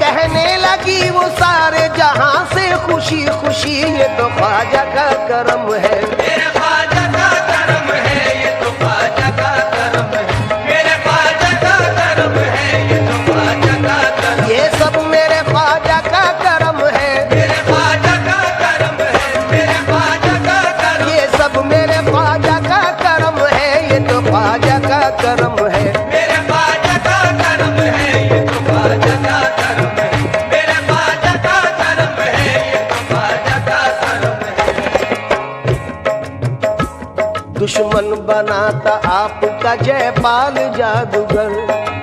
कहने लगी वो सारे जहां से खुशी खुशी, ये तो ख्वाजा का करम है। मेरे ख्वाजा का करम है, ये तो ख्वाजा का करम है। मेरे ख्वाजा का करम है, ये तो ख्वाजा का करम। ये सब मेरे ख्वाजा का करम है। मेरे ख्वाजा का करम है, मेरे ख्वाजा का करम। ये सब मेरे ख्वाजा का करम है। ये तो ख्वाजा का करम है। मेरे ख्वाजा का करम है, ये तो ख्वाजा का करम है। मेरे ख्वाजा का करम है, ये तो ख्वाजा का करम है। दुश्मन बनाता आपका जयपाल जादूगर।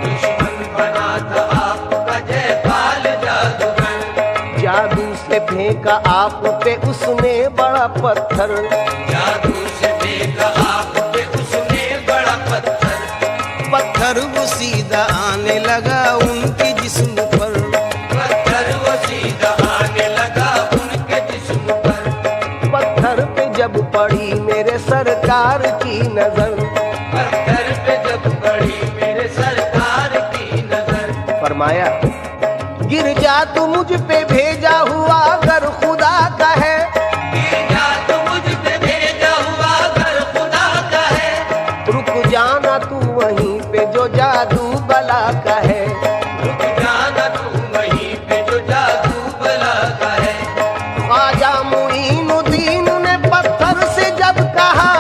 दुश्मन बना था आपका जयपाल जादूगर। जादू से फेंका आप पे उसने बड़ा पत्थर। जादू से फेंका आप पे उसने बड़ा पत्थर। पत्थर वो सीधा आने लगा उनके जिस्म पर। पत्थर वो सीधा आने लगा उनके जिस्म पर। पत्थर पे जब पड़ी मेरे सरकार की नजर। पत्थर पे जब पड़ी मेरे सरकार की नजर। फरमाया गिर जा तू मुझ पे भेजा हुआ अगर खुदा का है। जा तो मुझ पे भेजा हुआ घर खुदा का है। रुक जाना तू वहीं पे जो जादू बला का है। रुक जाना तू वहीं पे जो जादू बला का है। ख्वाजा मुईनुद्दीन ने पत्थर से जब कहा।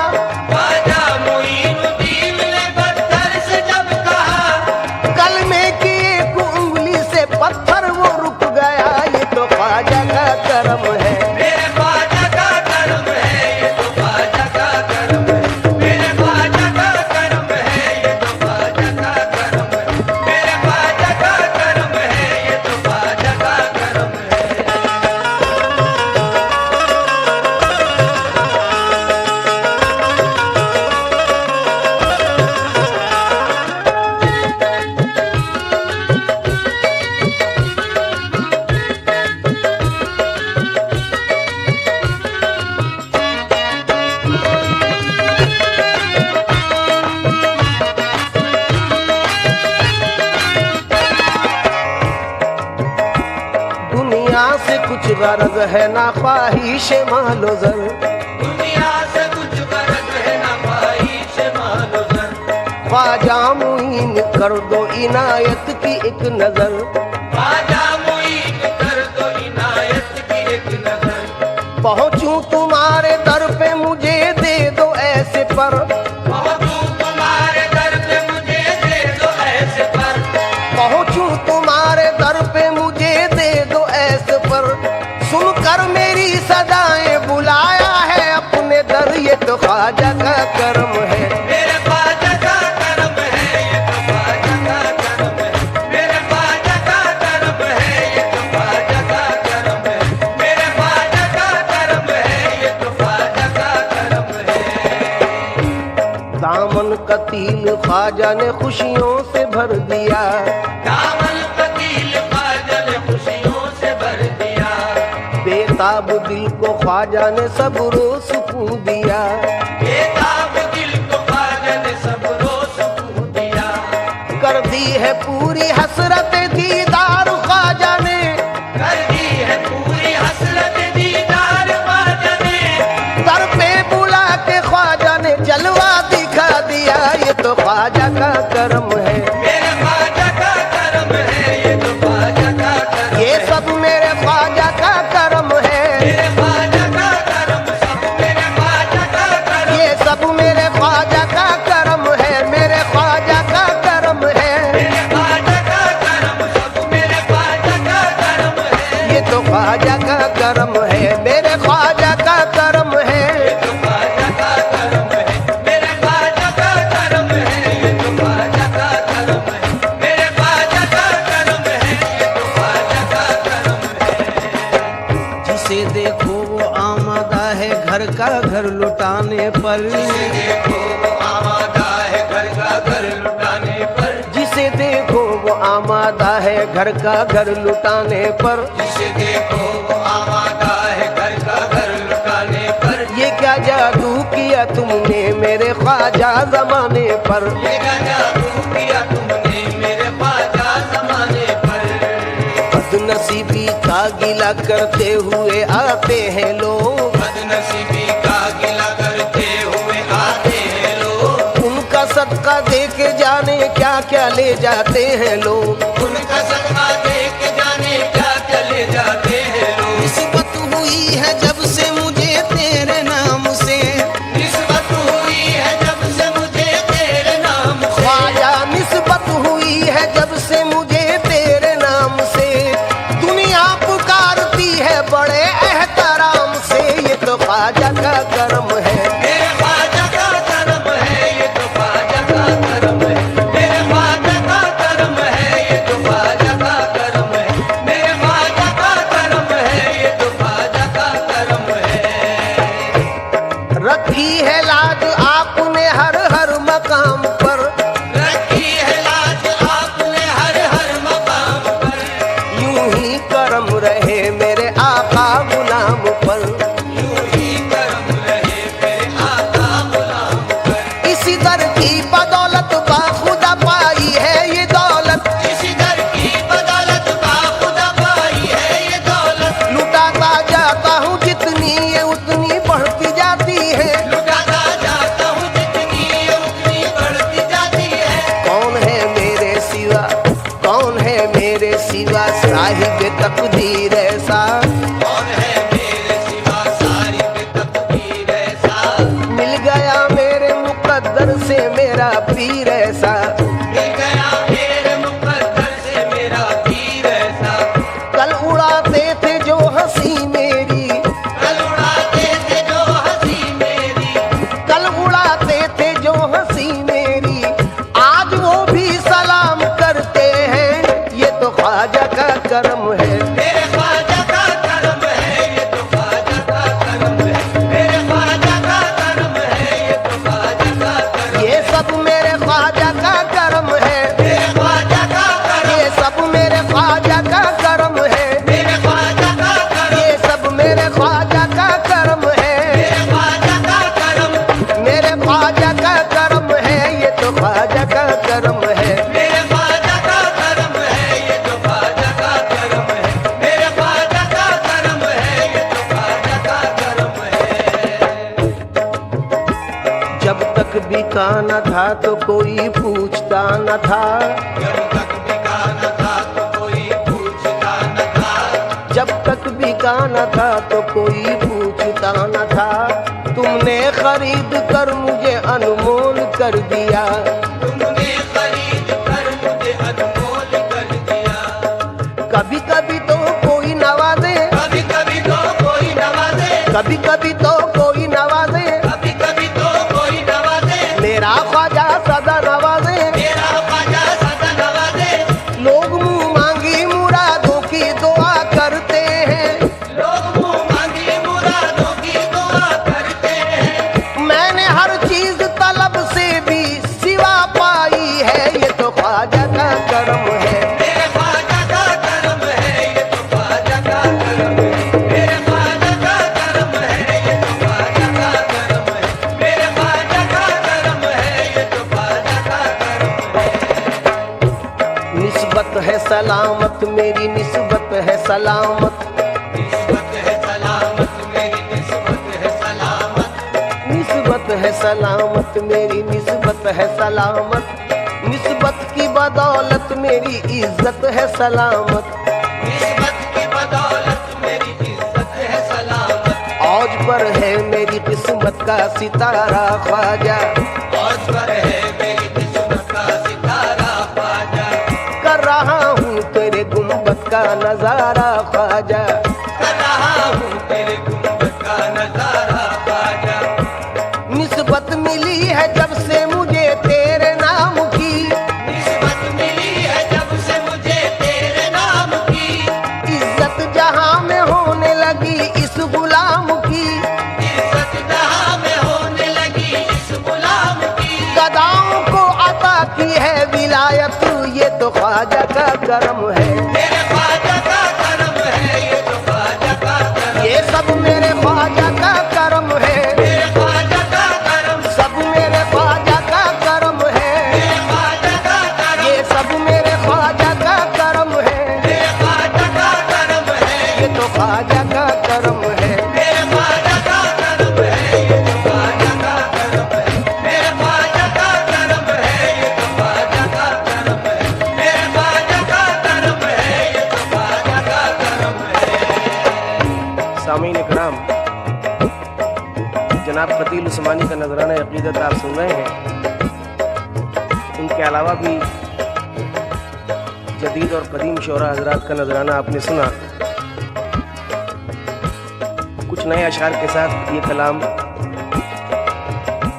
ख्वाजा मुईनुद्दीन ने पत्थर से जब कहा। कलमे की एक उंगली से पत्थर वो रुक गया। ये तो ख्वाजा का करम है। मेरे ख्वाजा का करम है, ये तो ख्वाजा का करम है। मेरे ख्वाजा का करम है, ये तो ख्वाजा का करम है। मेरे ख्वाजा का करम है, ये तो ख्वाजा का करम है। दुनिया से कुछ गरज है ना ख्वाहिश मालो जर। दुनिया से कुछ गरज है ना ख्वाहिश मालो जर। ख्वाजा मुईन कर दो इनायत की एक नजर। ख्वाजा मुईन कर दो इनायत की एक नजर। पहुंचूं तुम्हारे दर पे मुझे दे दो ऐसे पर। पहुंचूं तुम्हारे दर पे मुझे दे दो ऐसे पर। पहुंचूं तुम्हारे दर पे मुझे दे दो ऐसे पर। सुनकर मेरी सदाएं बुलाया है अपने दर। ये तो ख्वाजा का करम है। मेरे ख्वाजा का करम है, ये तो ख्वाजा का करम है। मेरे ख्वाजा का करम है, ये तो ख्वाजा का करम है। मेरे ख्वाजा का करम है, ये तो ख्वाजा का करम है। दामन कतील ख्वाजा ने खुशियों से भर दिया। दामन कतील ख्वाजा ने खुशियों से भर दिया। बेताब दिल को ख्वाजा ने सबरो सुकून दिया। बेताब दिल को ख्वाजा ने सब दी है पूरी हसरत दीदार ख्वाजा ने, कर दी है पूरी हसरत दीदार ख्वाजा ने, दर पे बुला के ख्वाजा ने जलवा दिखा दिया। ये तो ख्वाजा का करम है, मेरे ख्वाजा का करम है, ये तो ख्वाजा का करम ये है। सब मेरे ख्वाजा का करम है, मेरे ख्वाजा का करम सब मेरे ख्वाजा का करम, ये सब मेरे ख्वाजा का करम है, मेरे ख्वाजा का करम है। मेरे ख्वाजा का करम सब मेरे ख्वाजा का करम है। ये तो ख्वाजा का करम है, मेरे ख्वाजा का करम है। ये तो ख्वाजा का करम है, मेरे ख्वाजा का करम है। ये तो ख्वाजा का करम है, मेरे ख्वाजा का करम है। ये तो ख्वाजा का करम है। जिसे देखो वो आमादा है घर का घर लुटाने पर, देखो वो आमादा है घर का घर लुटाने पर, जिसे देखो वो आमादा है घर का घर लुटाने पर। जिसे देखो वो आमादा है घर का घर लुटाने पर। ये क्या जादू किया तुमने मेरे ख्वाजा जमाने पर, ये क्या जादू किया तुमने मेरे ख्वाजा ज़माने पर। बदनसीबी का गिला करते हुए आते हैं लोग, बदनसीबी का गिला करते हुए आते हैं लोग, उनका सदका दे के जाने क्या क्या ले जाते हैं लोग। उनका सदका दे के जाने क्या चले जाते हैं लोग। निस्बत हुई है जब से मुझे तेरे नाम से, निस्बत हुई है जब से मुझे तेरे नाम से, ख्वाजा निस्बत हुई है जब से मुझे तेरे नाम से। दुनिया पुकारती है बड़े एहतराम से, ये तो ख्वाजा का करम है। मेरे ख्वाजा का करम है, ये तो ख्वाजा का करम है। मेरे ख्वाजा का करम है, ये तो ख्वाजा का करम है। मेरे ख्वाजा का करम है, ये तो ख्वाजा का करम है। रखी है लाज आपने हर हर मकाम पर, रखी है लाज आपने हर हर मकाम पर, यूं ही करम रहे मेरे आका गुलाम पर। यूं ही करम रहे मेरे आका गुलाम पर। इसी दर की बदौलत बाखुदा पाई है ये दौलत, इसी दर की बदौलत बाखुदा पाई है ये दौलत। लुटाता जाता हूँ जितनी ये उतनी बढ़ती जाती है। लुटाता जाता हूँ जितनी ये उतनी बढ़ती जाती है। कौन है मेरे सिवा, कौन है मेरे सिवा साहिब तकदीर ऐसा, कौन है मेरे सिवा साहिब तकदीर ऐसा। मिल गया मेरे मुकद्दर से मेरा पीर ऐसा। मिल गया मेरे मुकद्दर से मेरा पीर ऐसा। कल उड़ाते थे जो हंसी मेरी, कल उड़ाते थे जो हंसी मेरी, कल उड़ाते थे जो हंसी मेरी, आज वो भी सलाम करते हैं। ये तो ख्वाजा का करम है, मेरे ख्वाजा का करम है, ये तो ख्वाजा का करम है। मेरे ख्वाजा का करम है, ये तो ख्वाजा का करम है। ये सब मेरे ख्वाजा का करम है, मेरे ख्वाजा का करम, ये सब मेरे ख्वाजा का करम है, मेरे ख्वाजा का करम, ये सब मेरे ख्वाजा का करम है। मेरे ख्वाजा का करम, मेरे ख्वाजा का करम है, ये तो ख्वाजा का करम है। मेरे ख्वाजा का करम है, ये तो ख्वाजा का करम है। मेरे ख्वाजा का करम है, ये तो ख्वाजा का करम है। जब तक बिका न था तो कोई पूछता न था, जब तक बिका न था तो कोई पूछता न था, जब तक बिका न था तो कोई पूछता न था। तुमने खरीद कर मुझे अनमोल कर दिया, तुमने खरीद कर मुझे अनमोल कर दिया। कभी कभी तो कोई नवाजे, कभी कभी तो कोई नवाजे, कभी कभी तो कोई नवाजे, कभी कभी तो कोई नवाजे, मेरा ख्वाजा सदा नवाजे। मेरा ख्वाजा सदा नवाजे। लोग मुंह मांगी मुरादों की दुआ करते हैं, लोग मुंह मांगी मुरादों की दुआ करते हैं। मैंने हर चीज तलब से भी सिवा पाई है। ये तो ख्वाजा का करम है, मेरे ख्वाजा का करम है, ये तो ख्वाजा का करम है। मेरे ख्वाजा का करम है, निस्बत है सलामत, निस्बत है सलामत मेरी निस्बत है सलामत, निस्बत है सलामत मेरी निस्बत है सलामत, निस्बत की बदौलत मेरी इज्जत है सलामत, निस्बत की बदौलत मेरी इज्जत है सलामत। औज पर है मेरी किस्मत का सितारा ख्वाजा, औज पर है मेरी किस्मत का सितारा ख्वाजा, कर रहा हूँ तेरे गुंबद का नजारा ख्वाजा, कर रहा हूँ तेरे गुंबद का नजारा ख्वाजा। निस्बत मिली है जब से मुझे तेरे नाम की, निस्बत मिली है जब से मुझे तेरे नाम की, इज्जत जहाँ में होने लगी इस गुलाम की, इज्जत जहाँ में होने लगी इस गुलाम की। गदाओं को अता की है विलायत, ये तो ख्वाजा का करम है, मेरे ख्वाजा का करम है, ये तो ख्वाजा का करम, ये सब मेरे ख्वाजा का करम है, मेरे ख्वाजा का करम, सब मेरे ख्वाजा का करम है, मेरे ख्वाजा का करम, ये सब मेरे ख्वाजा का करम है, मेरे ख्वाजा का करम है, ये तो ख्वाजा का करम है। मेरे ख्वाजा का करम है, ये तो ख्वाजा का करम है, मेरे ख्वाजा का करम है, ये तो ख्वाजा का करम है, मेरे ख्वाजा का करम है, ये तो ख्वाजा का करम है। सामीन इकराम, जनाब कतील उस्मानी का नजराना अकीदत आप सुन रहे हैं। इनके अलावा भी जदीद और कदीम शोरा हजरात का नजराना आपने सुना। कुछ नए अशार के साथ ये कलाम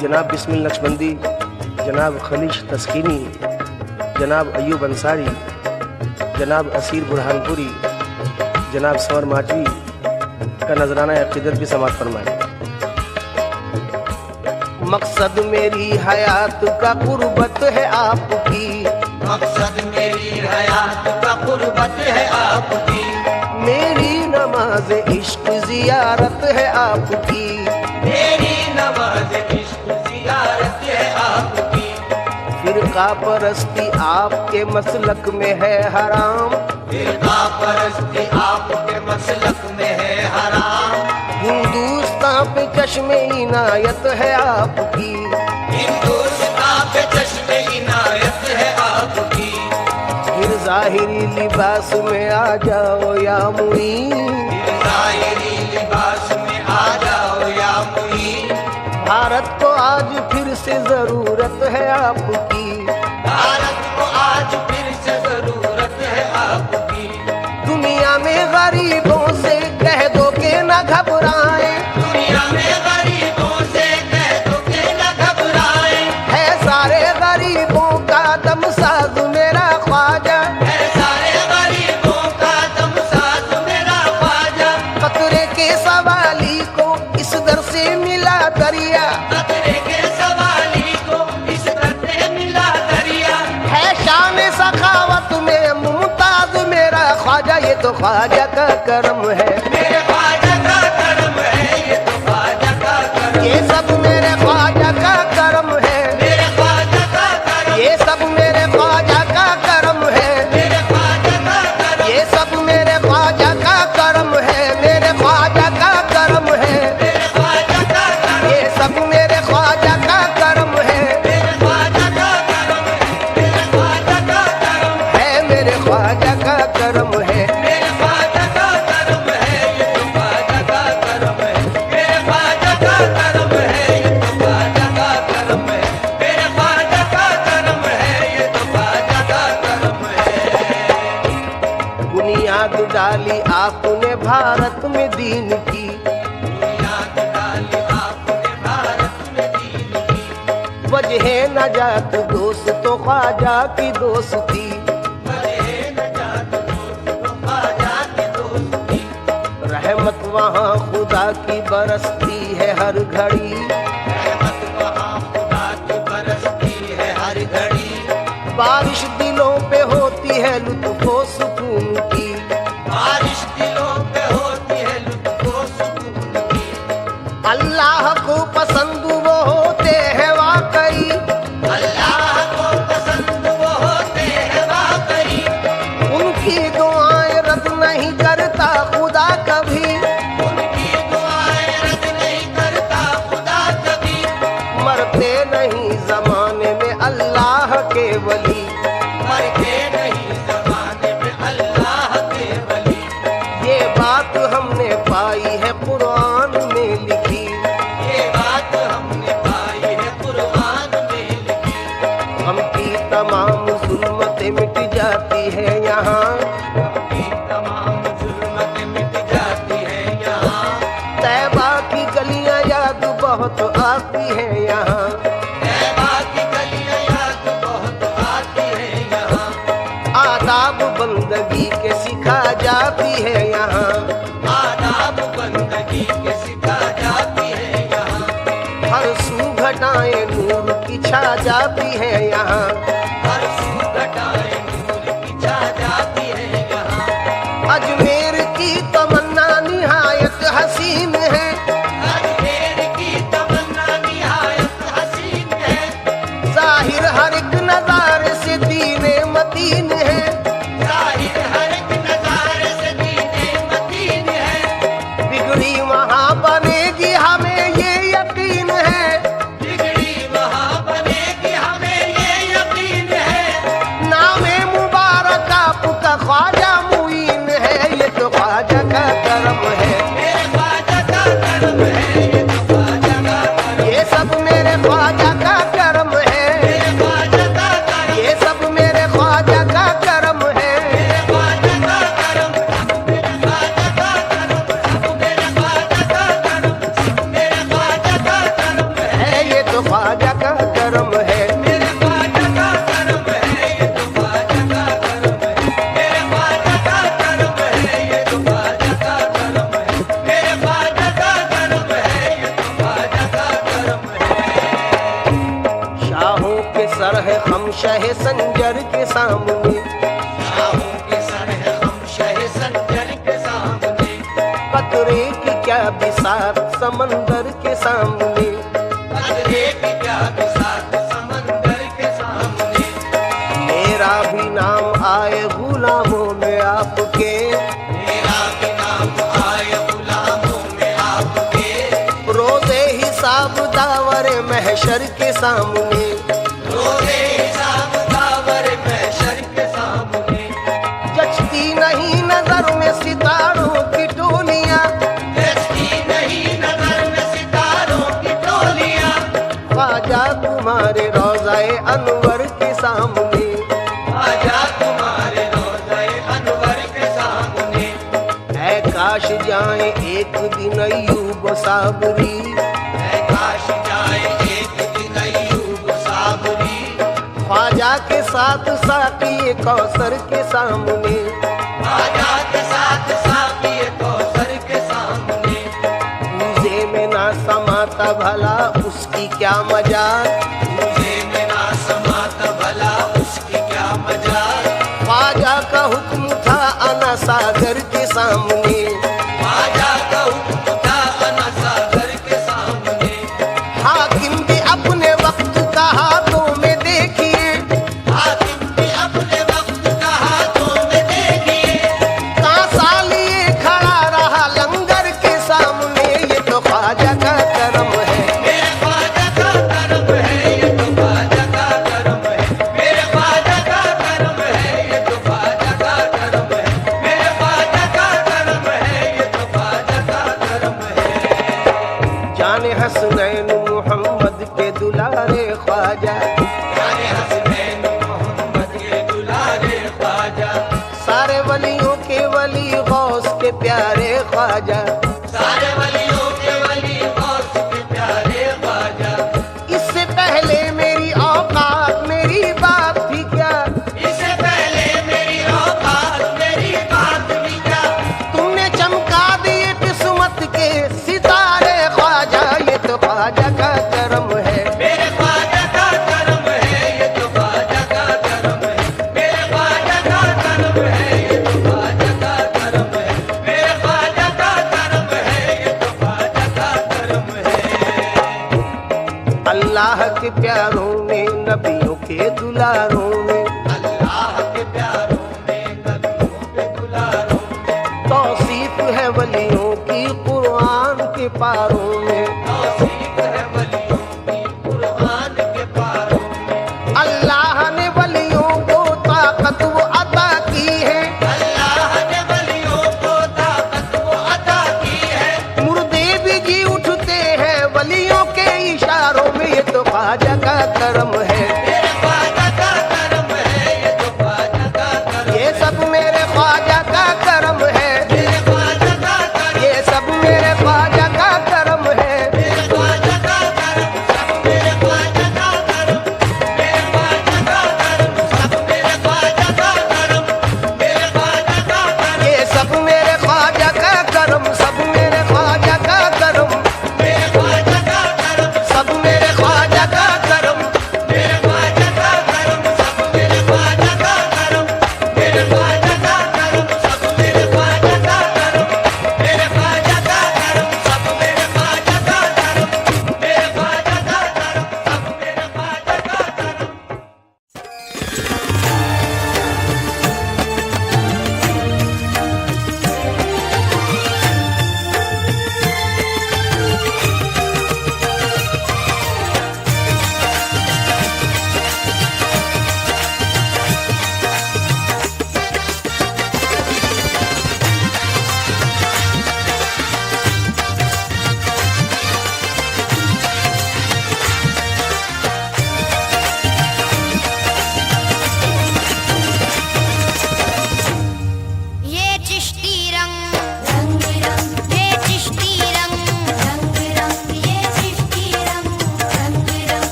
जनाब बिस्मिल नक्शबंदी, जनाब खलीश तस्कीनी, जनाब अयूब अंसारी, जनाब असीर बुरहानपुरी, जनाब सवर माचवी का नजराना अकीदत भी समाप्त फरमाए। मकसद मेरी हयात का कुर्बत है आपकी, मकसद मेरी हयात का कुर्बत है आपकी, मेरी नमाज इश्क जियारत है आपकी, मेरी नमाज इश्क जियारत है आपकी, फिरका परस्ती आपके मसलक में है हराम, फिरका परस्ती आपके मसलक में है हराम, हिंदुस्तान पे चश्मे इनायत है आपकी, हिंदुस्तान पे चश्मे इनायत है आपकी, फिर जाहिरी लिबास में आ जाओ या मुईन, फिर ज़ाहिरी लिबास में आ जाओ या मुईन, भारत को आज फिर से जरूरत है आपकी, भारत को आज फिर से जरूरत है आपकी, दुनिया में गरीबों से कह दो के न घबराए, दुनिया में गरीबों से कह दो के न घबराए, है सारे गरीबों का दम साज मेरा ख्वाजा, है सारे गरीबों का दम साथ मेरा ख्वाजा, कतरे के सवाली को इस दर से मिला दरिया, खतरे के सवाली को इस तरह मिला दरिया, है शान सखावत में मुमताज मेरा ख्वाजा, ये तो ख्वाजा का करम है, मेरे ख्वाजा का करम है, ये तो ख्वाजा का करम, ये सब मेरे ख्वाजा का करम है, मेरे ख्वाजा का करम, ये सब मेरे ख्वाजा का करम है, मेरे ख्वाजा का करम, ये सब मेरे ख्वाजा का करम है, मेरे ख्वाजा का करम है, मेरे ख्वाजा का करम, ये सब मेरे ख्वाजा का करम है, मेरे ख्वाजा का करम है, मेरे ख्वाजा का करम, है मेरे ख्वाजा का करम है, मेरे ख्वाजा का करम है, ये तो ख्वाजा का करम है, मेरे ख्वाजा का करम है, ये तो ख्वाजा का करम है, मेरे ख्वाजा का करम है, ये तो ख्वाजा का करम है। बुनियाद डाली आपने भारत में दीन की, बुनियाद डाली आपने भारत में दीन की, वजह नजात दोस्त तो ख्वाजा की दोस्ती, बड़े नजात दोस्त तो ख्वाजा की दोस्ती, रहमत वहाँ खुदा की बरसती है हर घड़ी, रहमत वहाँ खुदा की बरसती है हर घड़ी, बारिश दिलों पे होती है लुत्फो सुकून की, बारिश दिलों पे होती है लुत्फो सुकून की, अल्लाह को पसंद वो होते हैं वाकई, अल्लाह को पसंद वो होते हैं वाकई, उनकी दुआएं बहुत आती है यहाँ। तैबा की गलियां याद बहुत आती है यहाँ। आदाब बंदगी के सिखा जाती है यहाँ। आदाब बंदगी के सिखा जाती है यहाँ। हर सू घटाएं नूर की छा जाती है यहाँ। हर सू घटाएं नूर की छा जाती है यहाँ। अजमेर की तमन्ना निहायत हसीन है। अजमेर की तमन्ना निहायत हसीन है। जाहिर हर एक नजारे से दीने मतीन है। जाहिर हर एक नजारे से दीने मतीन है। बिगड़ी वहाँ बनेगी हमें ये यकीन है। बिगड़ी वहाँ बनेगी हमें ये यकीन है। नामे मुबारक आपका ख्वाजा मुईन है। ये तो ख्वाजा का करम है। मेरे ख्वाजा का करम है। ये तो ख्वाजा का करम। ये सब मेरे ख्वाजा का करम है। मेरे ख्वाजा का करम। ये सब मेरे ख्वाजा का करम है। मेरे ख्वाजा का करम। मेरे ख्वाजा का करम। मेरे ख्वाजा का करम। मेरे ख्वाजा का करम है। ये तो ख्वाजा का करम है। मेरे ख्वाजा का करम है। ये तो ख्वाजा का करम है। मेरे ख्वाजा का करम है। ये तो ख्वाजा का करम है। मेरे ख्वाजा का करम है। ये तो ख्वाजा का करम है। शाहों के सर है हम शह संजर के सामने। शाहों के सर है हम शह संजर के सामने। कतरे की क्या बिसात समंदर के सामने। कदरे की क्या बिसात समंदर के सामने। मेरा भी नाम आए गुलामों में आपके। मेरा भी नाम आए गुलामों में आपके। रोज़े हिसाब दावर महशर के सामने। रोज़े हिसाब दावर महशर के सामने। जचती नहीं नजर में सितारों की टोलियां। जचती नहीं नजर में सितारों की टोलियां। ख्वाजा तुम्हारे रोज़ाए अनवर के सामने। आजा तुम्हारे रोज़े अनवर के सामने। ऐ काश जाए एक दिन अय्यूब साबरी। है काश जाए एक दिन अय्यूब साबरी। ख्वाजा के साथ साक़ी कौसर के सामने। आजा के साथ साक़ी कौसर के सामने। पूजे में ना समाता भला उसकी क्या मजाल। मुझे में ना समाता भला उसकी क्या मजाल। ख्वाजा का हुक्म था अना सागर के सामने। आजा का हुक्म था अना सागर के सामने। हाकिम भी अपने वक्त का हाथों में देखिए। हाकिम भी अपने वक्त का हाथों में देखिए। कांसा लिए खड़ा रहा लंगर के सामने। ये तो ख्वाजा का करम है। मेरे ख्वाजा का करम है। ये तो ख्वाजा का करम है। मेरे ख्वाजा का करम है। ये तो ख्वाजा का करम है। मेरे ख्वाजा का करम है। ये तो ख्वाजा का करम है। जाने हसनैन मोहम्मद के दुलारे ख्वाजा। जाने हसनैन मोहम्मद के दुलारे ख्वाजा। सारे वलियों के वली गौस के प्यारे ख्वाजा। सारे वलियों के वली गौस के प्यारे ख्वाजा। इससे पहले मेरी औकात मेरी बात थी क्या। इससे पहले मेरी औकात मेरी बात भी क्या। तुमने चमका दिए किस्मत के सितारे ख्वाजा। ये तो ख्वाजा का करम है। मेरे ख्वाजा का करम है। ये तो ख्वाजा का करम है। मेरे ख्वाजा का करम है। ये तो ख्वाजा का करम है। मेरे ख्वाजा का करम है। ये तो ख्वाजा का करम है। अल्लाह के प्यारों में नबियों के दुलारों में। अल्लाह के प्यारों में नबियों के दुलारों में। तौसीफ है वलियों की कुरान के पारों में। तौसीफ है वलियों की कुरान के पारों में। अल्लाह ने वलियों को ताकत वो अता की है। अल्लाह ने वलियों को ताकत वो अता की है। मुर्दे भी जी उठते हैं वलियों के इशारों में। ये तो ख्वाजा का करम है। मेरे ख्वाजा का करम है। ये तो ख्वाजा का करम। ये सब मेरे ख्वाजा का करम है। मेरे ख्वाजा का करम। ये सब मेरे ख्वाजा का करम है। मेरे ख्वाजा का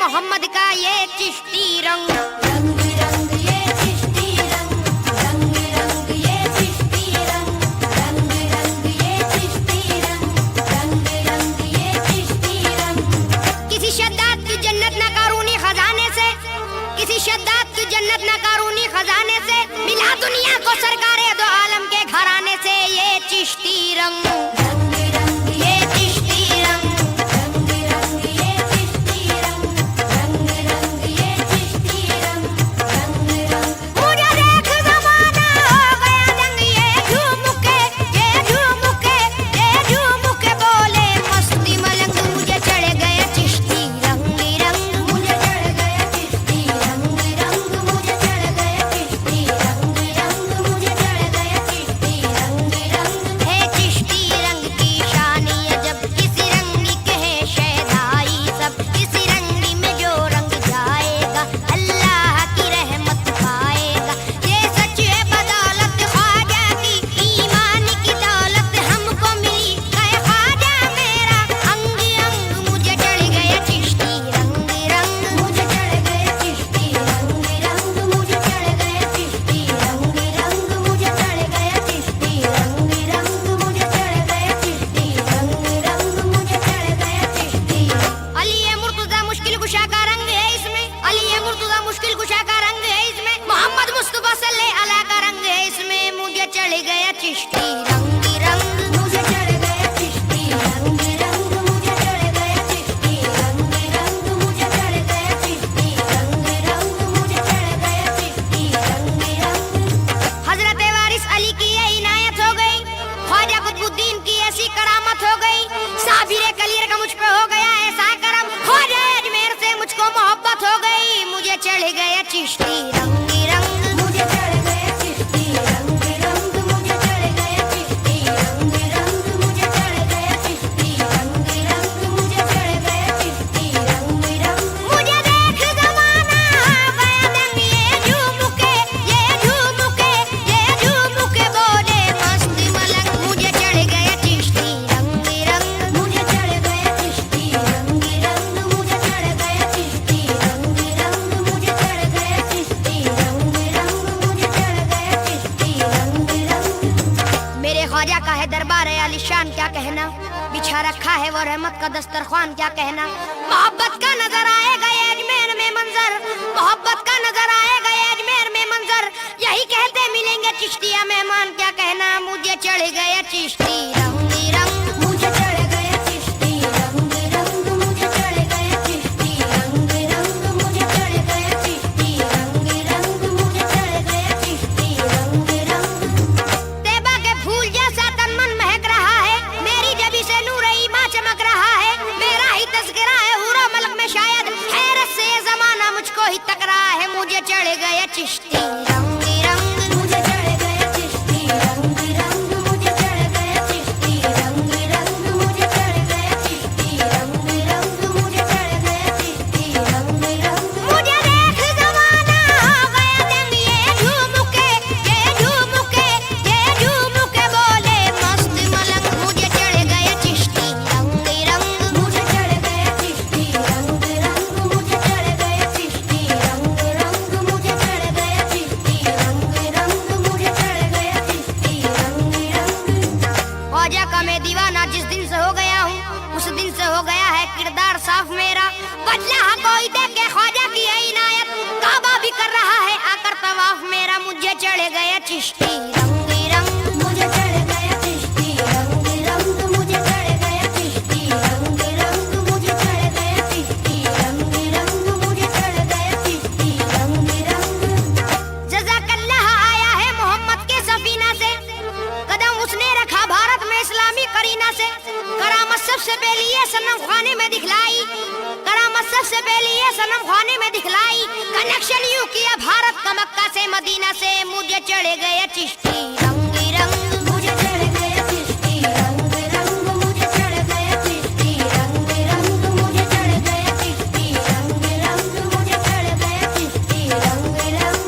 मोहम्मद का ये चिश्ती रंग। रंग रंग ये चिश्ती रंग, रंग रंग ये चिश्ती रंग, रंग रंग ये चिश्ती रंग, रंग रंग ये चिश्ती रंग। किसी शद्दाद की जन्नत न कारूनी खजाने से, किसी शद्दाद की जन्नत न कारूनी खजाने से, मिला दुनिया को सरकारे दो आलम के घराने से ये चिश्ती रंग। रंग रंग ये चिश्ती रंग, रंग रंग ये चिश्ती रंग, रंग रंग ये चिश्ती रंग, रंग रंग। मुझे देख ज़माना हो गया दंग, ये झूमुके, ये झूमुके, ये झूमुके बोले मस्ती मलंग। मुझे चढ़ गया चिश्ती रंग रंग, मुझे चढ़ गया चिश्ती रंग रंग, मुझे चढ़ गया चिश्ती रंग रंग, मुझे चढ़ गया चिश्ती रंग रंग। है चिश्ती रंग की शान ये जब किसी रंगी कहे शहदाई सब। किसी रंगी में जो रंग जाएगा अल्लाह की रहमत पाएगा। ये सच है बदौलत ख्वाजा की, ईमान की दौलत हमको मिली। कहे ख्वाजा मेरा अंग अंग, मुझे चढ़ गया चिश्ती रंग रंग। मुझे चढ़ गया चिश्ती रंग रंग, मुझे चढ़ गया चिश्ती रंग रंग, मुझे चढ़ गया चिश्ती रंग रंग, मुझे चढ़ गया चिश्ती रंग रंग, मुझे चढ़ गया चिश्ती। अली ये मुर्तजा मुश्किल कुशा का रंग है इसमें, अली ये मुर्तजा मुश्किल कुशा का रंग है इसमें, मोहम्मद मुस्तफा सल्लल्लाहु अलैहि का रंग है इसमें। मुझे चढ़ गया चिश्ती रंग रंग। मुझे चढ़ गया चिश्ती रंग रंग, मुझे चढ़ गया चिश्ती रंग रंग, मुझे चढ़ गया चिश्ती रंग रंग, मुझे चढ़ गया चिश्ती रंग रंग। हजरत वारिस अली की ये इनायत हो गई, ख्वाजा कुतुबुद्दीन की ऐसी करामत हो गई, साबिर कलीर का मुझ पे हो गया ऐसा करम, ख्वाजा अजमेर से मुझको मोहब्बत हो गई। मुझे चढ़ गया चिश्ती रंग रंग। मुझे चढ़ गया चिश्ती रंग रंग, मुझे चढ़ गया चिश्ती रंग रंग, मुझे चढ़ गया चिश्ती रंग रंग, मुझे चढ़ गया चिश्ती रंग रंग। मुझे देख ज़माना हो गया दंग, ये झूमुके, ये झूमुके, ये झूमुके बोले मस्ती मलंग। मुझे चढ़ गया चिश्ती रंग रंग। मुझे चढ़ गया चिश्ती रंग रंग, मुझे चढ़ गया चिश्ती रंग रंग, मुझे चढ़ गया चिश्ती रंग रंग, मुझे चढ़ गया चिश्ती रंग रंग। मेरे ख्वाजा का है दरबार है आलिशान, क्या कहना, बिछा रखा है वो रहमत का दस्तरख्वान, क्या कहना। मोहब्बत का नजर आएगा ये अजमेर में मंजर, मोहब्बत का नजर आएगा ये अजमेर में मंजर, यही कहते मिलेंगे चिश्तिया मेहमान, क्या कहना। मुझे चढ़ गया चिश्ती रंग रंग। मुझे चढ़ गया चिश्ती रंग रंग, मुझे चढ़ गया चिश्ती रंग रंग, मुझे चढ़ गया चिश्ती रंग रंग, मुझे चढ़ गया चिश्ती रंग रंग। तैबा के फूल जैसा तन मन महक रहा है, मेरी जबी से नूर ईमान चमक रहा है, मेरा ही तज़किरा है हुरा मलक में शायद, हैरत से ये ज़माना मुझको ही तक रहा है। मुझे चढ़ गया चिश्ती रंग रंग। मुझे चढ़ गया चिश्ती रंग रंग, मुझे चढ़ गया चिश्ती रंग रंग, मुझे चढ़ गया चिश्ती रंग रंग, मुझे चढ़ गया चिश्ती रंग रंग। मुझे देख ज़माना हो गया दंग, ये झूमुके, ये झूमुके, ये झूमुके बोले मस्त मलंग। मुझे चढ़ गया चिश्ती रंग रंग। मुझे चढ़ गया चिश्ती रंग रंग, मुझे चढ़ गया चिश्ती रंग रंग, मुझे चढ़ गया चिश्ती रंग रंग, मुझे चढ़ गया चिश्ती रंग रंग। ख्वाजा का मैं दीवाना जिस दिन से हो गया हूँ, उस दिन से हो गया है किरदार साफ मेरा। बदला है कोई देख के ख्वाजा की है इनायत, काबा भी कर रहा है आकर तवाफ मेरा। मुझे चढ़ गया चिश्ती रंग रंग। मुझे चढ़ गया चिश्ती रंग रंग, मुझे चढ़ गया चिश्ती रंग रंग, मुझे चढ़ गया चिश्ती रंग रंग, मुझे चढ़ गया चिश्ती रंग रंग। जज़ाकल्लाह आया है मोहम्मद के सफीना से, कदम उसने रखा भारत में इस्लामी करीना से। करामत सबसे पहली ये सनम खाने में दिखलाई, करामत सबसे पहली ये सनम खाने में दिखलाई। कनेक्शन यूं किया भारत का मक्का से मदीना से। मुझे चढ़ गया चिश्ती रंग रंग। मुझे चढ़ गया चिश्ती रंग रंग, मुझे चढ़ गया चिश्ती रंग रंग, मुझे चढ़ गया चिश्ती रंग रंग, मुझे चढ़ गया चिश्ती रंग रंग।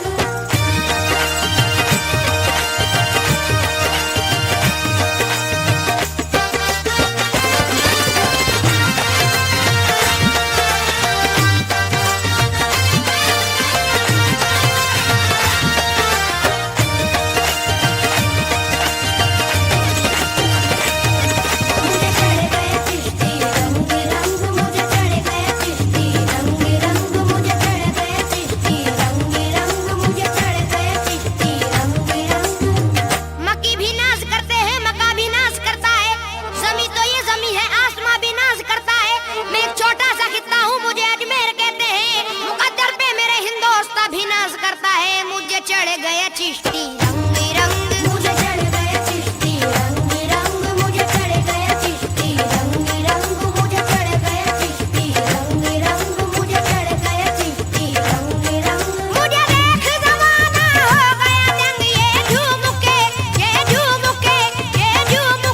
चढ़ गया चिश्ती रंग रंग, मुझे चढ़ गया चिश्ती रंग रंग, मुझे चढ़ गया चिश्ती रंग रंग, मुझे चढ़ गया चिश्ती रंग रंग, मुझे चढ़ गया चिश्ती रंग रंग। मुझे देख जमाना हो गया दंग, ये झूम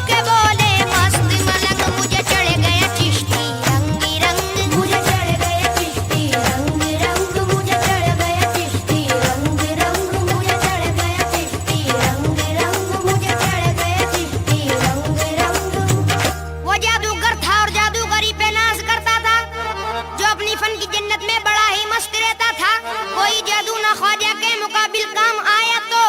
के बोले मस्त मलंग, मुझे चढ़ गया चिश्ती रंग रंग, मुझे चढ़ गया चिश्ती रंग रंग, मुझे चढ़ गया चिश्ती रंग रंग, मुझे चढ़ गया चिश्ती रंग रंग, मुझे चढ़ गया चिश्ती रंग रंग। वो जादूगर था और जादूगरी पे नाज करता था, जो अपनी फन की जन्नत में बड़ा ही मस्त रहता था। कोई जादू ना ख्वाजा के मुकाबिल काम आया तो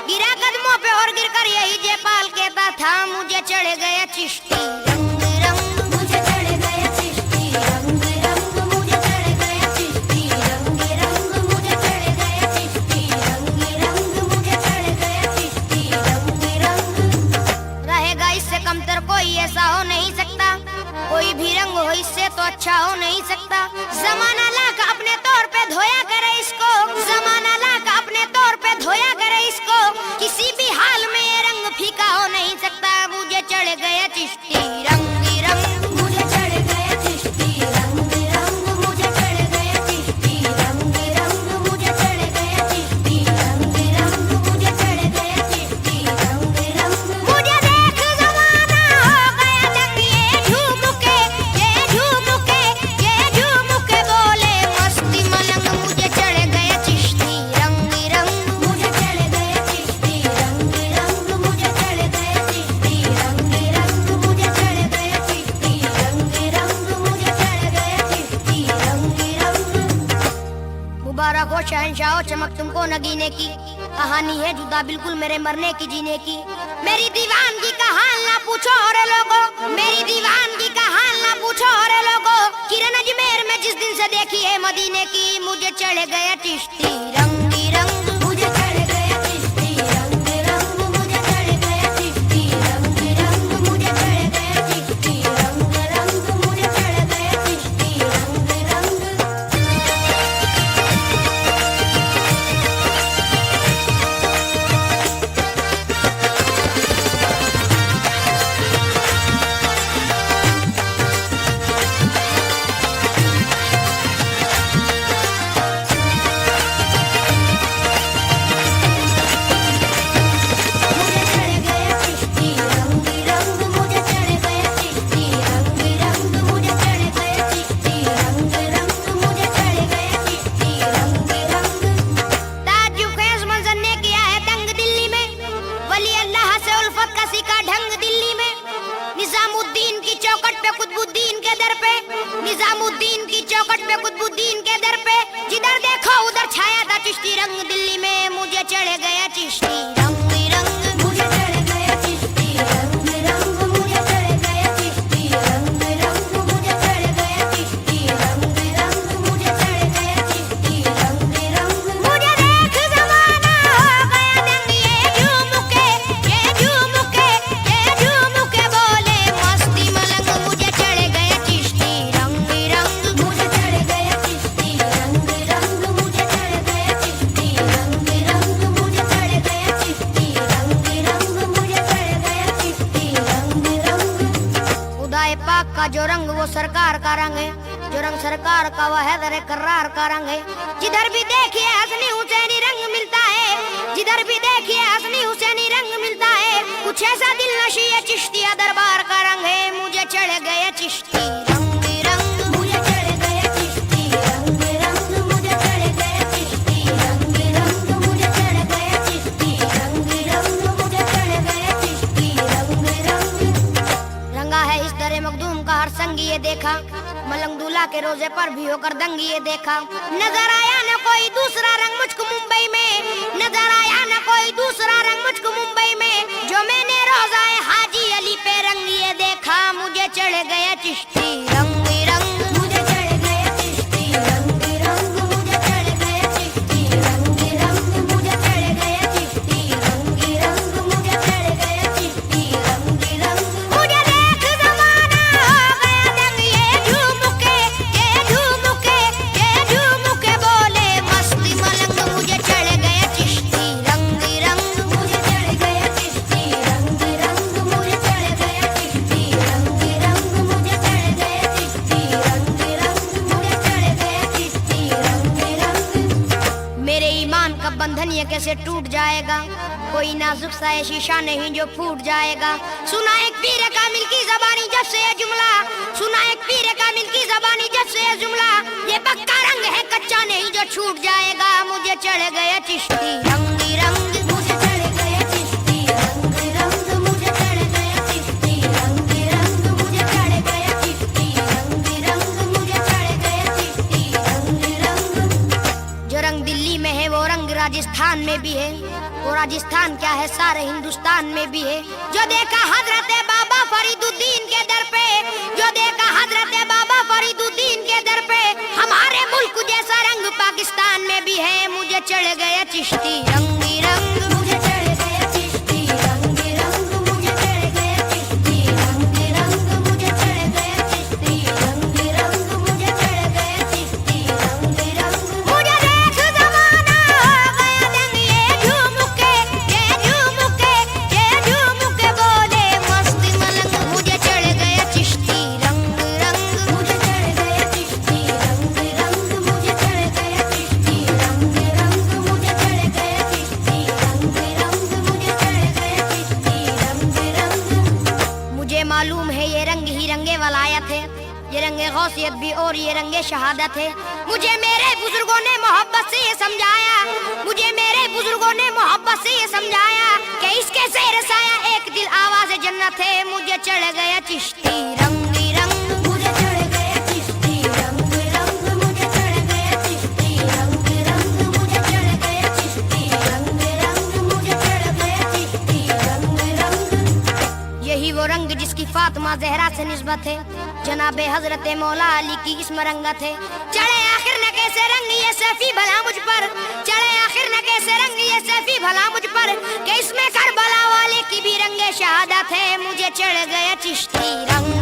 गिरा कदमों पे और गिरकर यही जयपाल कहता था, मुझे चढ़ गया चिश्ती रंग रंग, मुझे चढ़ गया चिश्ती रंग रंग, मुझे चढ़ गया चिश्ती रंग रंग, मुझे चढ़ गया चिश्ती रंग रंग, मुझे चढ़ गया चिश्ती रंग रंग। रहेगा इससे कमतर कोई ऐसा हो नहीं सकता, कोई भी रंग हो इससे तो अच्छा हो नहीं सकता। जमाना लाख अपने तौर पे धोया करे इसको, जमाना लाख अपने तौर पे धोया करे इसको, किसी भी हाल में ये रंग फीका हो नहीं सकता। मुझे चढ़ गया चिश्ती रंग रंग, मुझे चढ़ गया चिश्ती रंग रंग, मुझे चढ़ गया चिश्ती रंग रंग, मुझे चढ़ गया चिश्ती रंग रंग, मुझे चढ़ गया चिश्ती रंग रंग। मुझे देख जमाना हो गया दंग, ये झूम के बोले मस्ती मलंग, मुझे चढ़ गया चिश्ती रंग रंग, मुझे चढ़ गया चिश्ती रंग रंग, मुझे चढ़ गया चिश्ती रंग रंग, मुझे चढ़ गया चिश्ती रंग रंग, मुझे चढ़ गया चिश्ती रंग रंग। मुबारक हो शहंशाह हो चमक तुमको नगीने की, कहानी है जुदा बिल्कुल मेरे मरने की जीने की। मेरी दीवानगी का हाल ना पूछो और लोगो, मेरी दीवानगी का हाल ना पूछो और लोगो, किरण अजमेर में जिस दिन से देखी है मदीने की, मुझे चढ़ गया चिश्ती रंग रंग, मुझे चढ़ गया चिश्ती रंग रंग, मुझे चढ़ गया चिश्ती रंग रंग, मुझे चढ़ गया चिश्ती रंग रंग, मुझे चढ़ गया चिश्ती रंग रंग। मुझे चढ़ गया चिश्ती रंग रंग, मुझे चढ़ गया चिश्ती रंग रंग, मुझे चढ़ गया चिश्ती रंग रंग, मुझे चढ़ गया चिश्ती रंग रंग। ताज्जुब खेज मंजर ने किया है दंग दिल्ली में, वली अल्लाह से उल्फत का सीखा ढंग दिल्ली में। निजामुद्दीन की चौखट पे कुतुबुद्दीन के दर पे, निजामुद्दीन की चौखट पे कुतुबुद्दीन के दर पे, जिधर देखो उधर छाया था चिश्ती रंग दिल्ली में। मुझे चढ़ गया चिश्ती रंग रंग, मुझे चढ़ गया चिश्ती रंग रंग, मुझे चढ़ गया चिश्ती रंग रंग, मुझे चढ़ गया चिश्ती रंग रंग, मुझे चढ़ गया चिश्ती रंग रंग। मुझे देख जमाना हो गया दंग, ये झूम के बोले मस्ती मलंग, मुझे चढ़ गया चिश्ती रंग रंग, मुझे चढ़ गया चिश्ती रंग रंग, मुझे चढ़ गया चिश्ती रंग रंग, मुझे चढ़ गया चिश्ती रंग रंग, मुझे चढ़ गया चिश्ती रंग रंग। खुदाए पाक का जो रंग वो सरकार का रंग है, जो रंग सरकार का वह है दरे करार का रंग है। जिधर भी देखिए हसनी हुसैनी रंग मिलता है, जिधर भी देखिए हसनी हुसैनी रंग मिलता है। कुछ ऐसा दिल नशी है चिश्तिया दरबार का रंग है। मुझे चढ़ गया चिश्ती रंग रंग, मुझे चढ़ गया चिश्ती रंग रंग, मुझे चढ़ गया चिश्ती रंग रंग, मुझे चढ़ गया चिश्ती रंग रंग, मुझे चढ़ गया चिश्ती रंग रंग। रंगा है इस दरे मखदूम का हर संग ये देखा, मलंग दूल्हा के रोजे पर भी होकर दंग ये देखा। नजर आया न कोई दूसरा रंग मुझको मुंबई में, नजर आया न कोई दूसरा रंग मुझको मुंबई में, जो मैंने रोजाए हाजी अली पे रंग ये देखा। मुझे चढ़ गया चिश्ती रंग रंग, मुझे चढ़ गया चिश्ती रंग रंग, मुझे चढ़ गया चिश्ती रंग रंग, मुझे चढ़ गया चिश्ती रंग रंग, मुझे चढ़ गया चिश्ती रंग रंग। मुझे देख जमाना हो गया दंग, ये झूम के बोले मस्ती मलंग, मुझे चढ़ गया चिश्ती झटके से टूट जाएगा, कोई नाजुक सा ये शीशा नहीं जो फूट जाएगा। सुना एक पीर कामिल की ज़बानी जब से ये जुमला, सुना एक पीर कामिल की ज़बानी जब से ये जुमला, ये पक्का रंग है कच्चा नहीं जो छूट जाएगा। मुझे चढ़ गया चिश्ती रंग रंग, मुझे चढ़ गया चिश्ती रंग रंग, मुझे चढ़ गया चिश्ती रंग रंग, मुझे चढ़ गया चिश्ती रंग रंग, मुझे चढ़ गया चिश्ती रंग रंग। जो रंग दिल्ली में है वो रंग राजस्थान में भी है, वो राजस्थान क्या है सारे हिंदुस्तान में भी है। जो देखा हजरत बाबा फरीदुद्दीन के दर पे, जो देखा हजरत बाबा फरीदुद्दीन के दर पे, हमारे मुल्क जैसा रंग पाकिस्तान में भी है। मुझे चढ़ गया चिश्ती रंग रंग, मुझे चढ़ गया चिश्ती रंग रंग, मुझे चढ़ गया चिश्ती रंग रंग, मुझे चढ़ गया चिश्ती रंग रंग, मुझे चढ़ गया चिश्ती रंग रंग। मुझे देख ज़माना हो गया दंग, ये झूम के बोले मस्त मलंग। मुझे चढ़ गया चिश्ती रंग रंग, मुझे चढ़ गया चिश्ती रंग रंग, मुझे चढ़ गया चिश्ती रंग रंग, मुझे चढ़ गया चिश्ती रंग रंग, मुझे चढ़ गया चिश्ती रंग रंग। मुझे मालूम है ये रंग ही रंगे वलायत है, ये रंगे गौसियत भी और ये रंगे शहादत है। मुझे मेरे बुजुर्गों ने मोहब्बत से ये समझाया, मुझे मेरे बुजुर्गों ने मोहब्बत से ये समझाया कि इसके सेर साया एक दिल आवाज़ जन्नत है। मुझे चढ़ गया चिश्ती रंग रंग, मुझे चढ़ गया चिश्ती रंग रंग, मुझे चढ़ गया चिश्ती रंग रंग, मुझे चढ़ गया चिश्ती रंग रंग, मुझे चढ़ गया चिश्ती रंग रंग। यही वो रंग जिसकी फातिमा ज़हरा से निस्बत है, जनाबे हजरत मौला अली की इसमें रंगत है। चढ़े आखिर न कैसे रंग ये सैफी भला मुझ पर, चढ़े आखिर न कैसे रंग ये सैफी भला मुझ पर, कि इसमें करबला वाले की भी रंगे शहादत है। मुझे चढ़ गया चिश्ती रंग